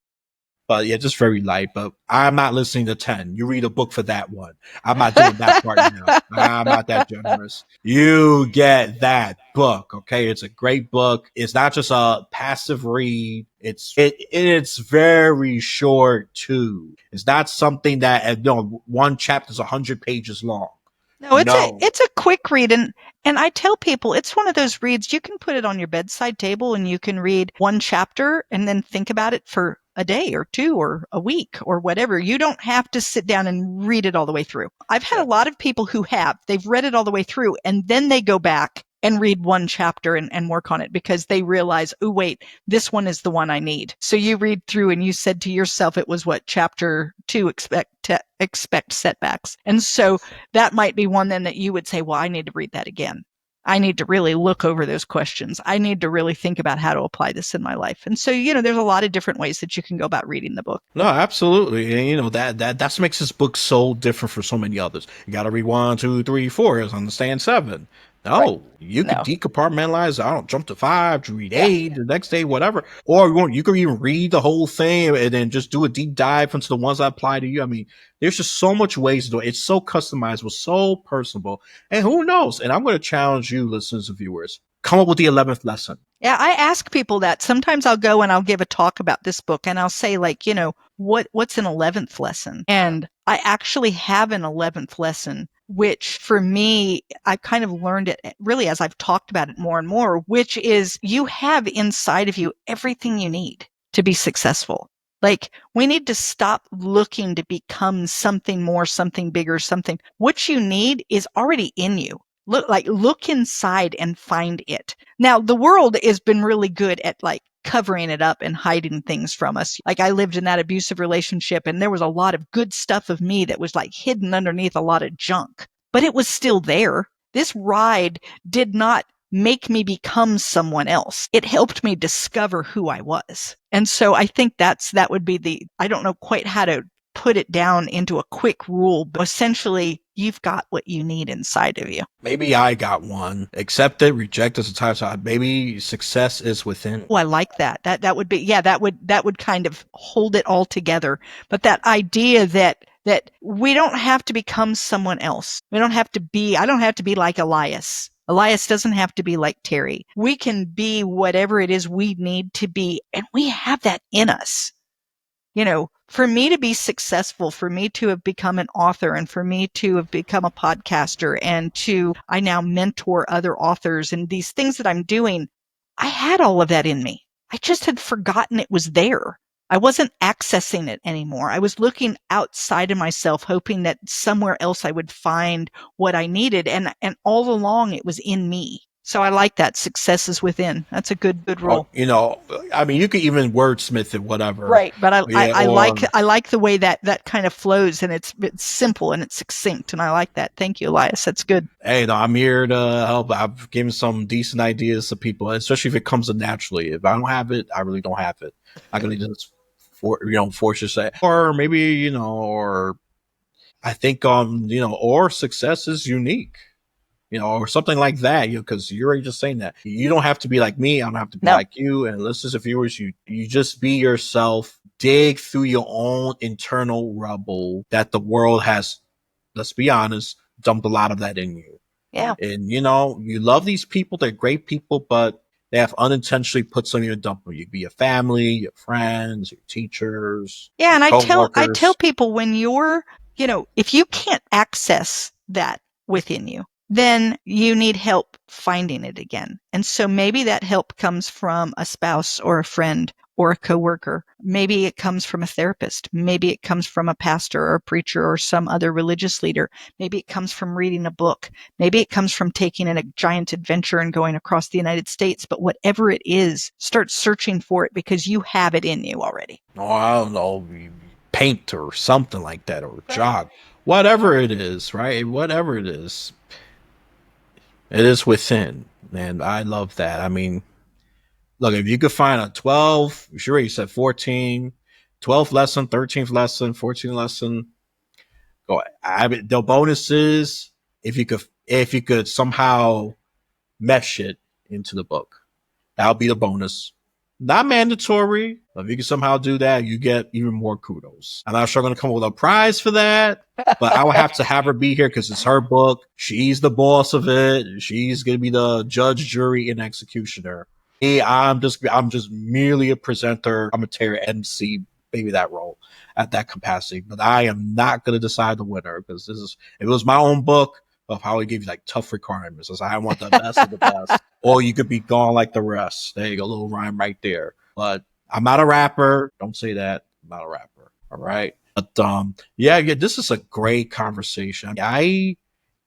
But yeah, just very light. But I'm not listening to 10. You read a book for that one. I'm not doing that part now. I'm not that generous. You get that book, okay? It's a great book. It's not just a passive read. It's very short too. It's not something that one chapter is 100 pages long. No, it's a quick read, and I tell people it's one of those reads you can put it on your bedside table and you can read one chapter and then think about it for a day or two or a week or whatever. You don't have to sit down and read it all the way through. I've had a lot of people who they've read it all the way through and then they go back and read one chapter and work on it because they realize, oh, wait, this one is the one I need. So you read through and you said to yourself, it was what, chapter 2, expect setbacks. And so that might be one then that you would say, well, I need to read that again. I need to really look over those questions. I need to really think about how to apply this in my life. And so, there's a lot of different ways that you can go about reading the book. No, absolutely. And that's what makes this book so different for so many others. You got to read 1, 2, 3, 4, understand 7. No, right. You can decompartmentalize. I don't jump to 5, to read 8, the next day, whatever. Or you can even read the whole thing and then just do a deep dive into the ones that apply to you. I mean, there's just so much ways to do it. It's so customizable, so personable. And who knows? And I'm going to challenge you, listeners and viewers, come up with the 11th lesson. Yeah, I ask people that. Sometimes I'll go and I'll give a talk about this book and I'll say like, what's an 11th lesson? And I actually have an 11th lesson, which for me, I kind of learned it really as I've talked about it more and more, which is you have inside of you everything you need to be successful. Like, we need to stop looking to become something more, something bigger, something. What you need is already in you. Look inside and find it. Now, the world has been really good at covering it up and hiding things from us. Like, I lived in that abusive relationship and there was a lot of good stuff of me that was hidden underneath a lot of junk, but it was still there. This ride did not make me become someone else. It helped me discover who I was. And so I think that would be I don't know quite how to put it down into a quick rule, but essentially you've got what you need inside of you. Maybe I got one. Accept it, reject it sometimes. Maybe success is within. Oh, I like that. That would be, that would kind of hold it all together. But that idea that we don't have to become someone else. I don't have to be like Elias. Elias doesn't have to be like Teri. We can be whatever it is we need to be, and we have that in us. For me to be successful, for me to have become an author and for me to have become a podcaster and I now mentor other authors and these things that I'm doing, I had all of that in me. I just had forgotten it was there. I wasn't accessing it anymore. I was looking outside of myself, hoping that somewhere else I would find what I needed. And all along it was in me. So I like that. Success is within. That's a good rule. I mean, you could even wordsmith it, whatever. Right. But Yeah, I or like the way that kind of flows, and it's simple and it's succinct. And I like that. Thank you, Elias. That's good. hey, no, I'm here to help. I've given some decent ideas to people, especially if it comes naturally. If I don't have it, I really don't have it. I'm gonna just force you to say, or maybe or I think or success is unique. Or something like that, because you're already just saying that. You don't have to be like me. I don't have to be No. like you. And listeners and viewers, you just be yourself. Dig through your own internal rubble that the world has, let's be honest, dumped a lot of that in you. Yeah. And, you love these people. They're great people, but they have unintentionally put some of your dump on you. Be your family, your friends, your teachers. Yeah. And I coworkers. tell people when you're, if you can't access that within you, then you need help finding it again. And so maybe that help comes from a spouse or a friend or a coworker. Maybe it comes from a therapist. Maybe it comes from a pastor or a preacher or some other religious leader. Maybe it comes from reading a book. Maybe it comes from taking a giant adventure and going across the United States. But whatever it is, start searching for it because you have it in you already. Oh, I don't know, paint or something like that, or jog. Whatever it is, right? Whatever it is within. And I love that. I mean, look, if you could find a 12, sure, you said 14, 12th lesson, 13th lesson, 14th lesson, go. The bonus is if you could somehow mesh it into the book. That'll be the bonus. Not mandatory. If you can somehow do that, you get even more kudos. I'm not sure I'm going to come up with a prize for that, but I will have to have her be here because it's her book. She's the boss of it. She's going to be the judge, jury, and executioner. Me, I'm just merely a presenter. I'm a Teri MC, maybe that role at that capacity. But I am not going to decide the winner because if it was my own book, I'll probably give you like tough requirements. I want the best of the best. Or you could be gone like the rest. There you go, a little rhyme right there. But I'm not a rapper. Don't say that. I'm not a rapper. All right. But yeah, this is a great conversation. I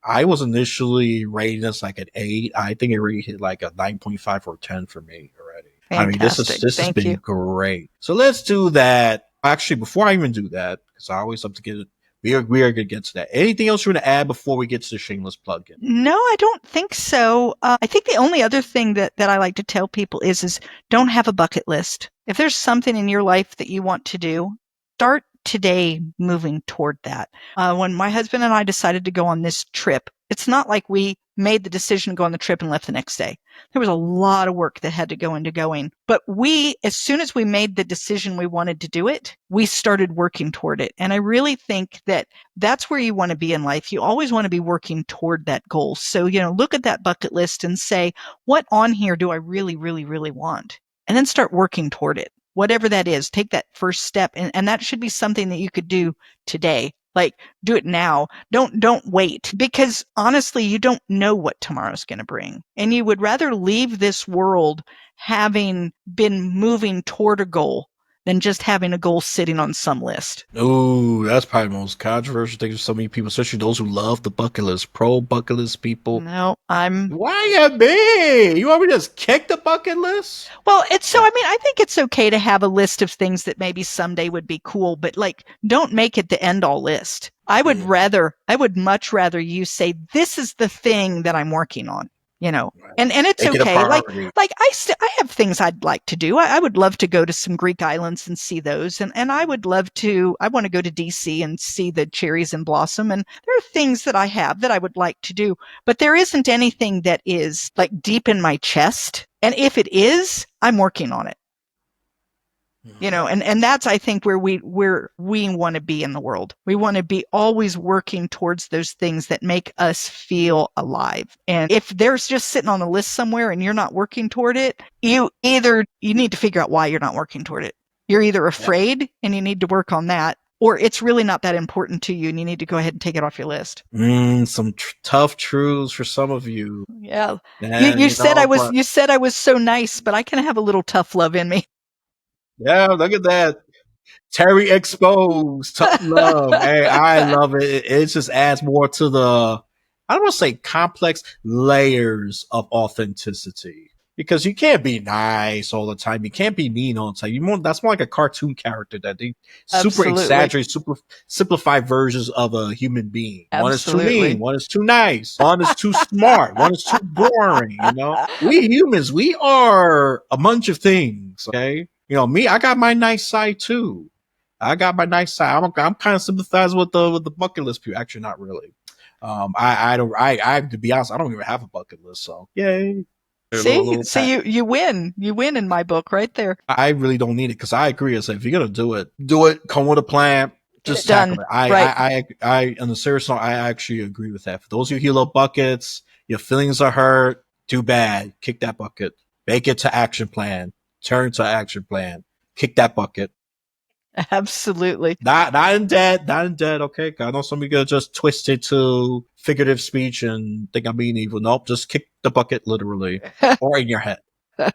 was initially rating this like an 8. I think it really hit like a 9.5 or 10 for me already. Fantastic. I mean, this has been great. So let's do that. Actually, before I even do that, because I always have to get it. We are going to get to that. Anything else you want to add before we get to the shameless plug-in? No, I don't think so. I think the only other thing that I like to tell people is don't have a bucket list. If there's something in your life that you want to do, start today moving toward that. When my husband and I decided to go on this trip, it's not like we made the decision to go on the trip and left the next day. There was a lot of work that had to go into going. But as soon as we made the decision we wanted to do it, we started working toward it. And I really think that that's where you want to be in life. You always want to be working toward that goal. So, look at that bucket list and say, what on here do I really, really, really want? And then start working toward it. Whatever that is, take that first step. And that should be something that you could do today. Like, do it now. Don't wait, because honestly, you don't know what tomorrow's going to bring. And you would rather leave this world having been moving toward a goal than just having a goal sitting on some list. Oh, that's probably the most controversial thing for so many people, especially those who love the bucket list, pro bucket list people. No, Why you me? You want me to just kick the bucket list? Well, I think it's okay to have a list of things that maybe someday would be cool, but don't make it the end all list. I would much rather you say, this is the thing that I'm working on. And it's Make okay. I have things I'd like to do. I would love to go to some Greek islands and see those. And I want to go to DC and see the cherries in blossom. And there are things that I have that I would like to do, but there isn't anything that is like deep in my chest. And if it is, I'm working on it. And that's, I think, where we want to be in the world. We want to be always working towards those things that make us feel alive. And if there's just sitting on a list somewhere and you're not working toward it, you need to figure out why you're not working toward it. You're either afraid and you need to work on that, or it's really not that important to you and you need to go ahead and take it off your list. Some tough truths for some of you. Yeah. You said I was so nice, but I can have a little tough love in me. Yeah, look at that. Teri exposed. Tough love. Hey, I love it. It just adds more to the I don't want to say complex layers of authenticity. Because you can't be nice all the time. You can't be mean all the time. That's more like a cartoon character that they super Absolutely. exaggerate, super simplified versions of a human being. One is too Absolutely. mean, one is too nice, one is too smart, one is too boring, you know? We humans, we are a bunch of things, okay? You know, me, I got my nice side too. I got my nice side. I'm kind of sympathizing with the bucket list people. Actually, not really. I to be honest, I don't even have a bucket list, so yay. See, you win. You win in my book right there. I really don't need it because I agree. I say if you're gonna do it. Come with a plan. Just tackle it. On the serious note, I actually agree with that. For those of you who love buckets, your feelings are hurt. Too bad. Kick that bucket. Make it to action plan. Turn to action plan. Kick that bucket. Absolutely. Not in dead. Okay, I know some of you gonna just twist it to figurative speech and think I'm being evil. Nope, just kick the bucket literally, or in your head,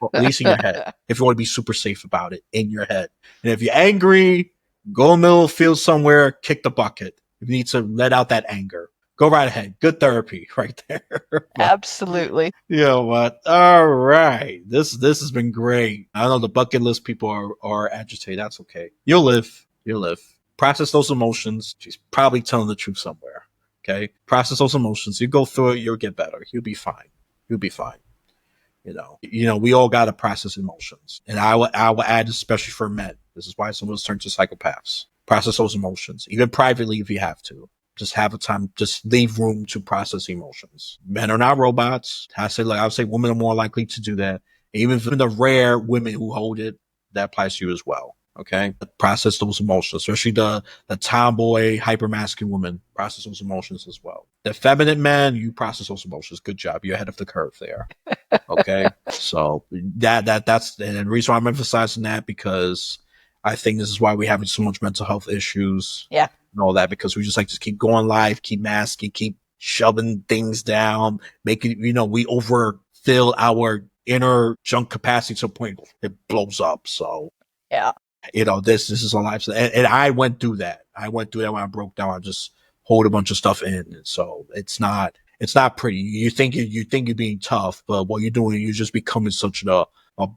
or at least in your head. If you want to be super safe about it, in your head. And if you're angry, go in the middle field somewhere, kick the bucket. If you need to let out that anger, go right ahead. Good therapy, right there. Absolutely. You know what? All right. This has been great. I know the bucket list people are agitated. That's okay. You'll live. Process those emotions. She's probably telling the truth somewhere. Okay. Process those emotions. You go through it, you'll get better. You'll be fine. You know, we all got to process emotions. And I will add, especially for men. This is why some of us turn to psychopaths. Process those emotions, even privately if you have to. Just have a time, just leave room to process emotions. Men are not robots. I would say women are more likely to do that. Even the rare women who hold it, that applies to you as well. Okay. Process those emotions, especially the tomboy, hypermasculine women. Process those emotions as well. The feminine men, you process those emotions. Good job. You're ahead of the curve there. Okay. So that's and the reason why I'm emphasizing that, because I think this is why we're having so much mental health issues. Yeah. And all that, because we just like to keep going live, keep masking, keep shoving things down, making, we overfill our inner junk capacity to a point it blows up. So yeah, this is a life. And I went through that. When I broke down. I just hold a bunch of stuff in. And so it's not pretty. You think you're being tough, but what you're doing, you're just becoming such a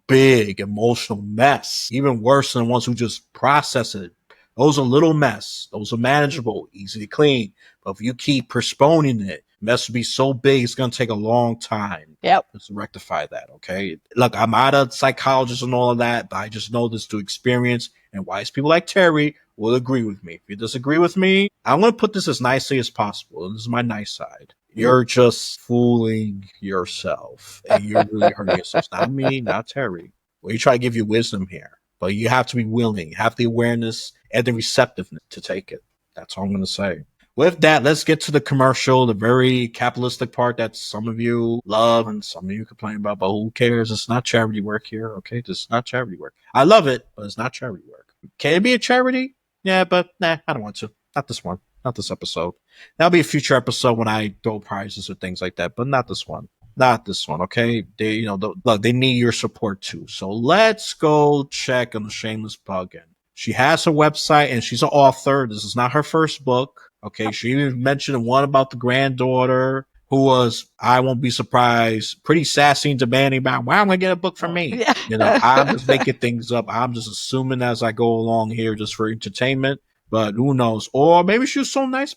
big emotional mess. Even worse than the ones who just process it. Those are little mess. Those are manageable, easy to clean. But if you keep postponing it, mess will be so big, it's going to take a long time. Yep. To rectify that, okay? Look, I'm not a psychologist and all of that, but I just know this through experience, and wise people like Teri will agree with me. If you disagree with me, I'm going to put this as nicely as possible. This is my nice side. You're just fooling yourself, and you're really hurting yourself. Not me, not Teri. We try to give you wisdom here, but you have to be willing, have the awareness and the receptiveness to take it. That's all I'm going to say. With that, let's get to the commercial, the very capitalistic part that some of you love and some of you complain about, but who cares? It's not charity work here, okay? This is not charity work. I love it, but it's not charity work. Can it be a charity? Yeah, but I don't want to. Not this one. Not this episode. That'll be a future episode when I throw prizes or things like that, but not this one. Not this one, okay? They, look, they need your support too. So let's go check on the Shameless Plugin. She has her website and she's an author. This is not her first book. Okay. She even mentioned one about the granddaughter who was, I won't be surprised, pretty sassy and demanding about, why am I going to get a book from me? Yeah. I'm just making things up. I'm just assuming as I go along here just for entertainment, but who knows? Or maybe she was so nice.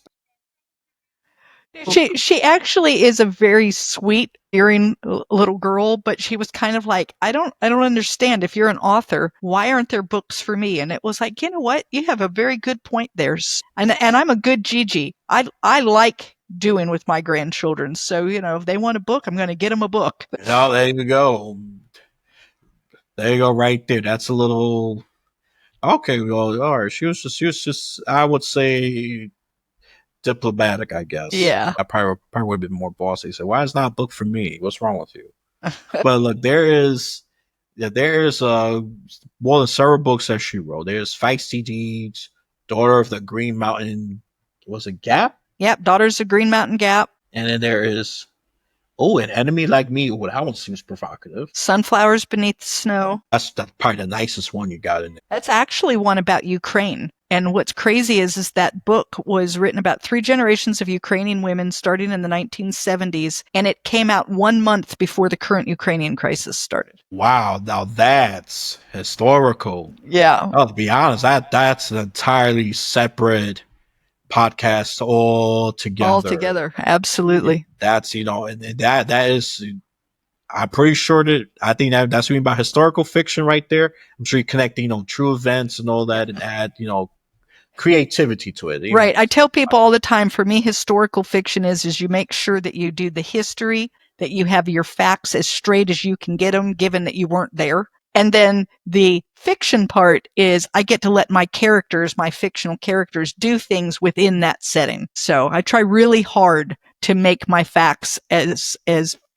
She actually is a very sweet, hearing little girl, but she was kind of like, I don't understand. If you're an author, why aren't there books for me? And it was like, you know what? You have a very good point there. And I'm a good Gigi. I like doing with my grandchildren. So, if they want a book, I'm going to get them a book. Oh, there you go. There you go, right there. That's a little okay. Well, all right. She was just. I would say diplomatic, I guess. Yeah. I probably would have been more bossy. Say, why is not a book for me? What's wrong with you? But look, there's more than several books that she wrote. There's Feisty Deeds, Daughter of the Green Mountain. Was it Gap? Yep, Daughters of Green Mountain Gap. And then there is An Enemy Like Me. Oh, that one seems provocative. Sunflowers Beneath the Snow. That's probably the nicest one you got in there. That's actually one about Ukraine. And what's crazy is that book was written about 3 generations of Ukrainian women starting in the 1970s, and it came out 1 month before the current Ukrainian crisis started. Wow, now that's historical. Yeah. Oh, to be honest, that's an entirely separate podcast altogether. Altogether, absolutely. That's, and that is, I'm pretty sure I think that's what you mean by historical fiction right there. I'm sure you connect, true events and all that and add, creativity to it. Right. I tell people all the time, for me, historical fiction is you make sure that you do the history, that you have your facts as straight as you can get them, given that you weren't there. And then the fiction part is I get to let my fictional characters, do things within that setting. So I try really hard to make my facts as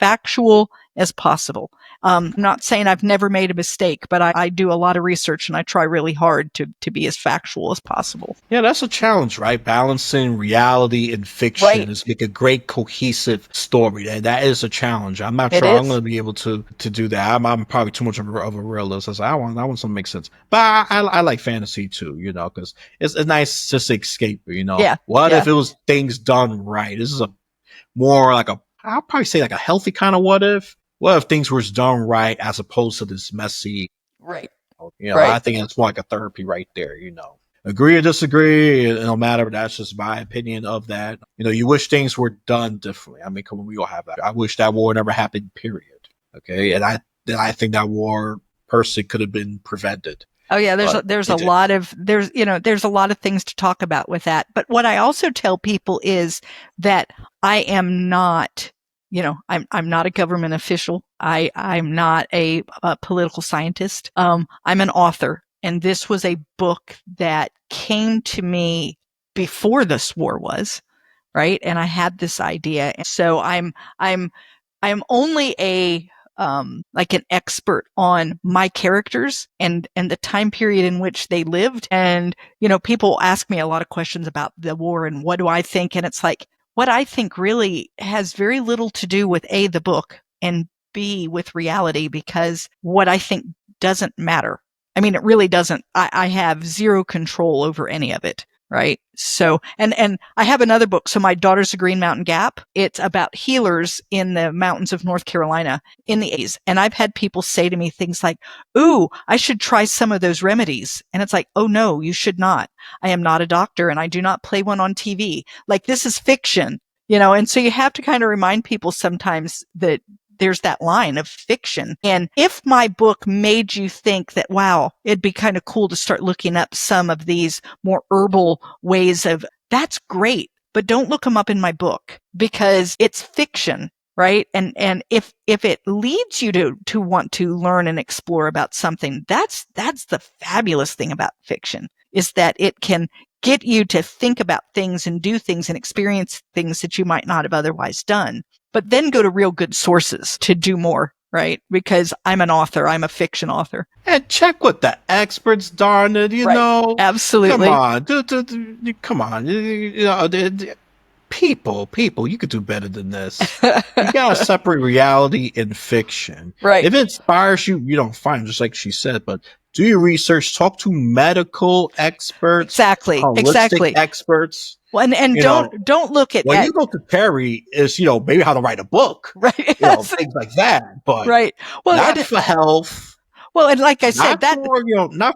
factual as possible. I'm not saying I've never made a mistake, but I do a lot of research and I try really hard to be as factual as possible. Yeah, that's a challenge, right? Balancing reality and fiction is like a great cohesive story. And that is a challenge. I'm not sure I'm going to be able to do that. I'm probably too much of a realist. I want something to make sense. But I like fantasy too, because it's nice just to escape, Yeah. What if it was things done right? This is a more like I'll probably say like a healthy kind of what if. What if things were done right as opposed to this messy? Right. I think it's more like a therapy right there, Agree or disagree, it don't matter. That's just my opinion of that. You wish things were done differently. I mean, come on, we all have that. I wish that war never happened, period. Okay. And I think that war personally could have been prevented. Oh yeah, there's a lot of things to talk about with that. But what I also tell people is that I am not, I'm not a government official. I'm not a political scientist. I'm an author, and this was a book that came to me before this war was, right? And I had this idea, so I'm only like an expert on my characters and the time period in which they lived. And, people ask me a lot of questions about the war and what do I think? And it's like, what I think really has very little to do with A, the book, and B, with reality, because what I think doesn't matter. I mean, it really doesn't. I have zero control over any of it. Right. So, and I have another book. So my Daughter's a Green Mountain Gap. It's about healers in the mountains of North Carolina in the 80s. And I've had people say to me things like, ooh, I should try some of those remedies. And it's like, oh no, you should not. I am not a doctor and I do not play one on TV. Like, this is fiction, and so you have to kind of remind people sometimes that there's that line of fiction. And if my book made you think that, wow, it'd be kind of cool to start looking up some of these more herbal ways that's great, but don't look them up in my book because it's fiction, right? And if it leads you to want to learn and explore about something, that's the fabulous thing about fiction, is that it can get you to think about things and do things and experience things that you might not have otherwise done. But then go to real good sources to do more, right? Because I'm an author. I'm a fiction author. And check with the experts, darn it, know. Absolutely. Come on. People, you could do better than this. You gotta separate reality and fiction. Right. If it inspires you, fine, just like she said, but do your research, talk to medical experts. Exactly. Holistic experts. Well, and don't look at when you go to Teri is maybe how to write a book, right? Things like that, but right. Well, not for health. Well, and like I said, not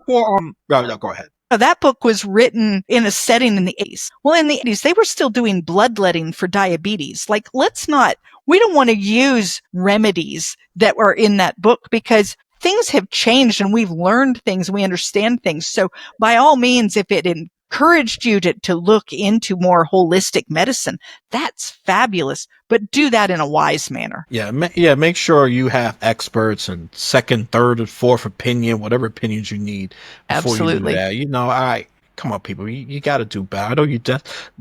for no, go ahead. That book was written in a setting in the 80s. Well, in the 80s, they were still doing bloodletting for diabetes. Like, we don't want to use remedies that were in that book because things have changed and we've learned things and we understand things. So by all means, if it encouraged you to look into more holistic medicine, that's fabulous, but do that in a wise manner. Yeah. Make sure you have experts and second, third, and fourth opinion, whatever opinions you need before Absolutely. you do that. Come on, people, you got to do better. I know you're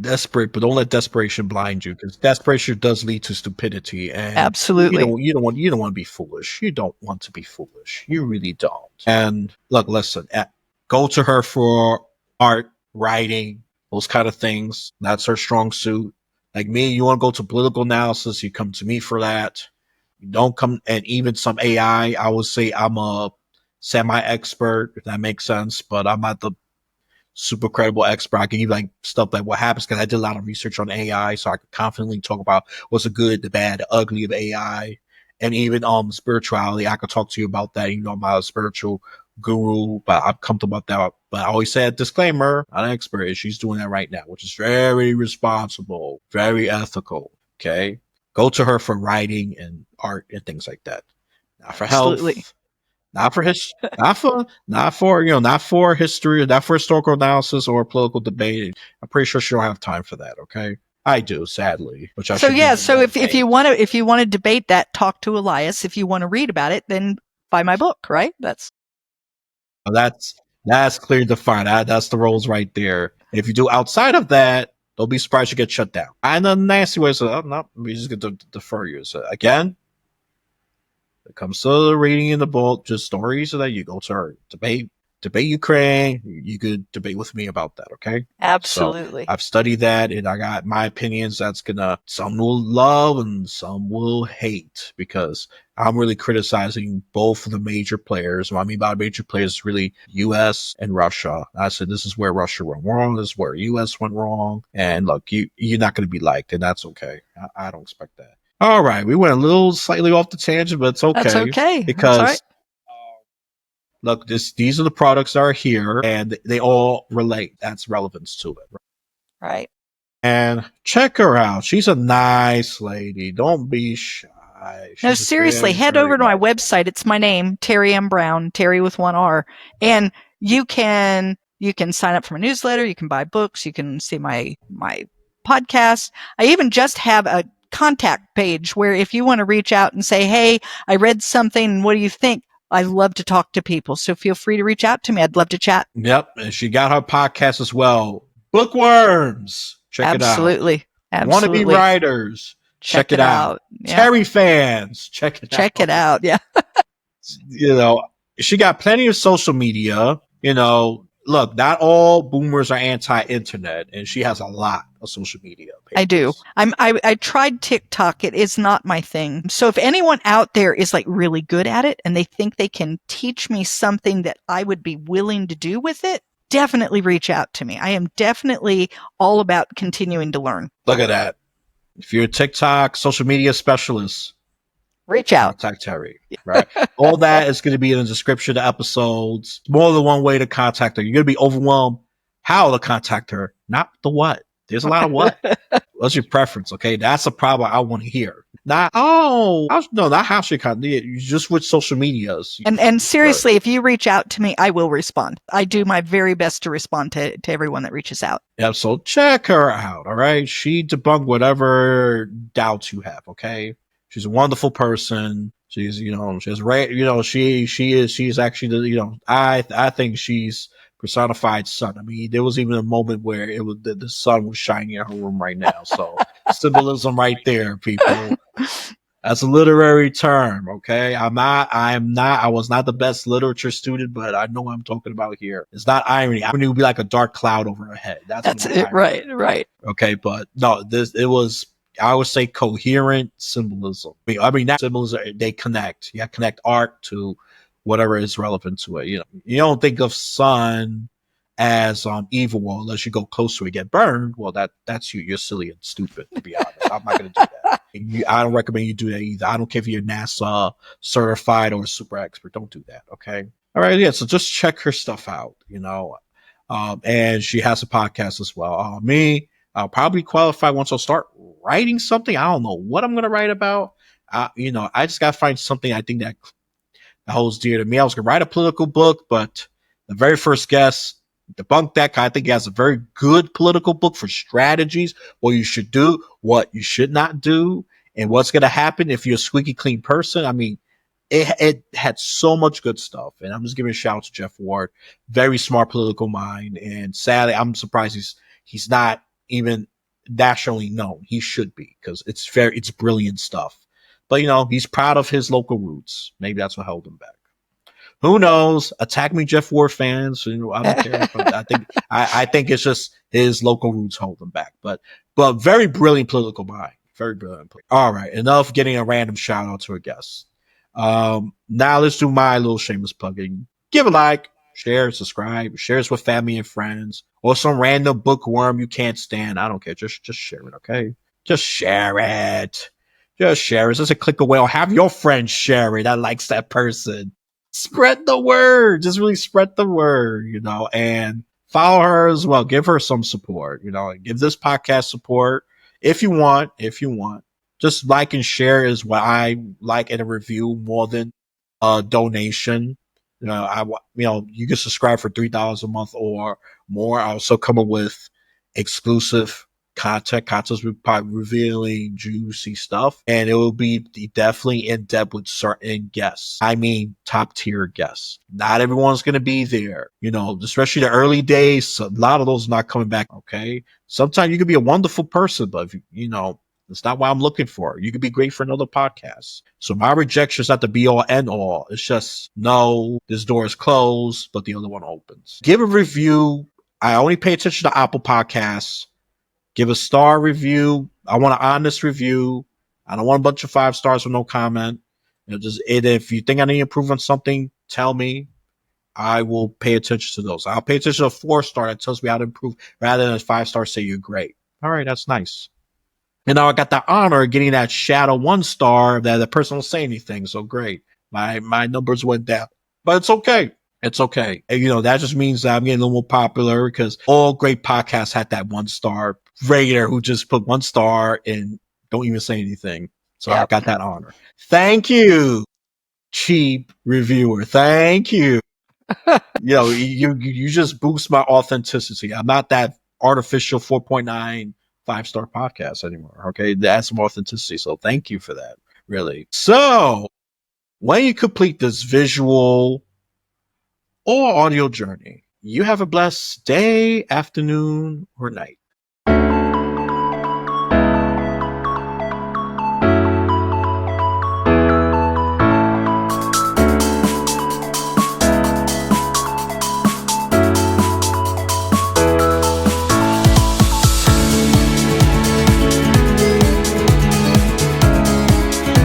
desperate, but don't let desperation blind you, because desperation does lead to stupidity. And absolutely, you don't want to be foolish. You don't want to be foolish. You really don't. And look, listen, go to her for art, writing, those kind of things. That's her strong suit. Like me, you want to go to political analysis, you come to me for that. You don't come, and even some AI, I would say I'm a semi-expert, if that makes sense, but I'm not the super credible expert. I can give like stuff like what happens because I did a lot of research on AI, so I could confidently talk about what's the good, the bad, the ugly of AI, and even spirituality. I could talk to you about that. You know, I'm not a spiritual guru, but I'm comfortable about that. But I always say a disclaimer: I'm an expert. And she's doing that right now, which is very responsible, very ethical. Okay, go to her for writing and art and things like that. Not for Absolutely. health, not for not for history, not for historical analysis or political debate. I'm pretty sure she don't have time for that. Okay, I do, sadly, which I So should. yeah, so if you want to debate that, talk to Elias. If you want to read about it, then buy my book. Right? That's clear defined. That's the rules right there. If you do outside of that, don't be surprised you get shut down. I know nasty ways. So, oh, no, we just get to defer you. So again, it comes to the reading in the book, just stories so that you go to her debate Ukraine. You could debate with me about that, okay? Absolutely. So I've studied that and I got my opinions. That's gonna, some will love and some will hate because I'm really criticizing both of the major players. What I mean by major players is really US and Russia. I said this is where Russia went wrong, this is where US went wrong. And look, you're not gonna be liked, and that's okay. I don't expect that. All right, we went a little slightly off the tangent, but it's okay. That's okay. Because That's look, these are the products that are here, and they all relate. That's relevance to it. right. And check her out. She's a nice lady. Don't be shy. No, She's seriously, very, head very over to my nice. website. It's my name, Teri M. Brown, Teri with one R. And you can sign up for my newsletter, you can buy books, you can see my podcast. I even just have a contact page where if you want to reach out and say, hey, I read something, what do you think? I love to talk to people. So feel free to reach out to me. I'd love to chat. Yep. And she got her podcast as well. Bookworms. Check Absolutely. it out. Absolutely. Wannabe writers. Check it out. Yeah. Teri fans. Check it out. Check it out. Yeah. You know, she got plenty of social media. You know, look, not all boomers are anti-internet, and she has a lot of social media pages. I do. I tried TikTok. It is not my thing. So if anyone out there is like really good at it and they think they can teach me something that I would be willing to do with it, definitely reach out to me. I am definitely all about continuing to learn. Look at that. If you're a TikTok social media specialist, reach out. Contact Teri. Right. All that is going to be in the description of the episodes. More than one way to contact her. You're going to be overwhelmed how to contact her, not the what. There's a lot of what. What's your preference? Okay. That's a problem I want to hear. Not, not how she contact you, just with social medias. And seriously, if you reach out to me, I will respond. I do my very best to respond to everyone that reaches out. Yeah. So check her out. All right. She debunked whatever doubts you have. Okay. She's a wonderful person. She's, she's right. She's actually I think she's personified sun. I mean, there was even a moment where it was the sun was shining in her room right now. So symbolism right there, people. That's a literary term. Okay. I was not the best literature student, but I know what I'm talking about here. It's not irony. Irony would be like a dark cloud over her head. That's it. Right. Okay. But no, it was, I would say coherent symbolism. I mean, that symbolism, they connect. You connect art to whatever is relevant to it. You don't think of sun as evil unless you go close to it and get burned. Well, that's you. You're silly and stupid, to be honest. I'm not going to do that. I don't recommend you do that either. I don't care if you're NASA certified or a super expert. Don't do that. Okay. All right. Yeah. So just check her stuff out, and she has a podcast as well. I'll probably qualify once I'll start writing something. I don't know what I'm going to write about. I just got to find something I think that holds dear to me. I was going to write a political book, but the very first guest debunked that. I think he has a very good political book for strategies, what you should do, what you should not do, and what's going to happen if you're a squeaky clean person. I mean, it had so much good stuff. And I'm just giving a shout out to Jeff Ward. Very smart political mind. And sadly, I'm surprised he's not even nationally known. He should be, because it's brilliant stuff. But he's proud of his local roots. Maybe that's what held him back. Who knows? Attack me, Jeff Ward fans. I don't care. I think it's just his local roots hold him back. But very brilliant political mind. Very brilliant. All right, enough getting a random shout out to a guest. Now let's do my little shameless plugging. Give a like, share, subscribe, share this with family and friends, or some random bookworm you can't stand. I don't care. Just share it, okay? Just share it. Just share it. Just a click away. Or have your friend share it that likes that person. Spread the word. Just really spread the word, and follow her as well. Give her some support, give this podcast support if you want. Just like and share is what I like in a review more than a donation. You can subscribe for $3 a month or more. I also come up with exclusive content with probably revealing juicy stuff, and it will be definitely in depth with certain guests. I mean, top tier guests. Not everyone's going to be there, especially the early days. A lot of those not coming back. Okay. Sometimes you could be a wonderful person, but it's not what I'm looking for. You could be great for another podcast. So my rejection is not the be all end all. It's just, no, this door is closed, but the other one opens. Give a review. I only pay attention to Apple Podcasts. Give a star review. I want an honest review. I don't want a bunch of 5 stars with no comment. If you think I need to improve on something, tell me. I will pay attention to those. I'll pay attention to a 4-star that tells me how to improve rather than a 5-star say you're great. All right, that's nice. And now I got the honor of getting that shadow 1-star that the person won't say anything. So great. My numbers went down. But it's okay. It's okay. And, that just means that I'm getting a little more popular because all great podcasts had that 1-star rater who just put 1 star and don't even say anything. So I got that honor. Thank you, cheap reviewer. Thank you. You just boost my authenticity. I'm not that artificial 4.9 5-star podcast anymore. Okay. That's some authenticity. So thank you for that. Really. So when you complete this visual or audio journey, you have a blessed day, afternoon, or night.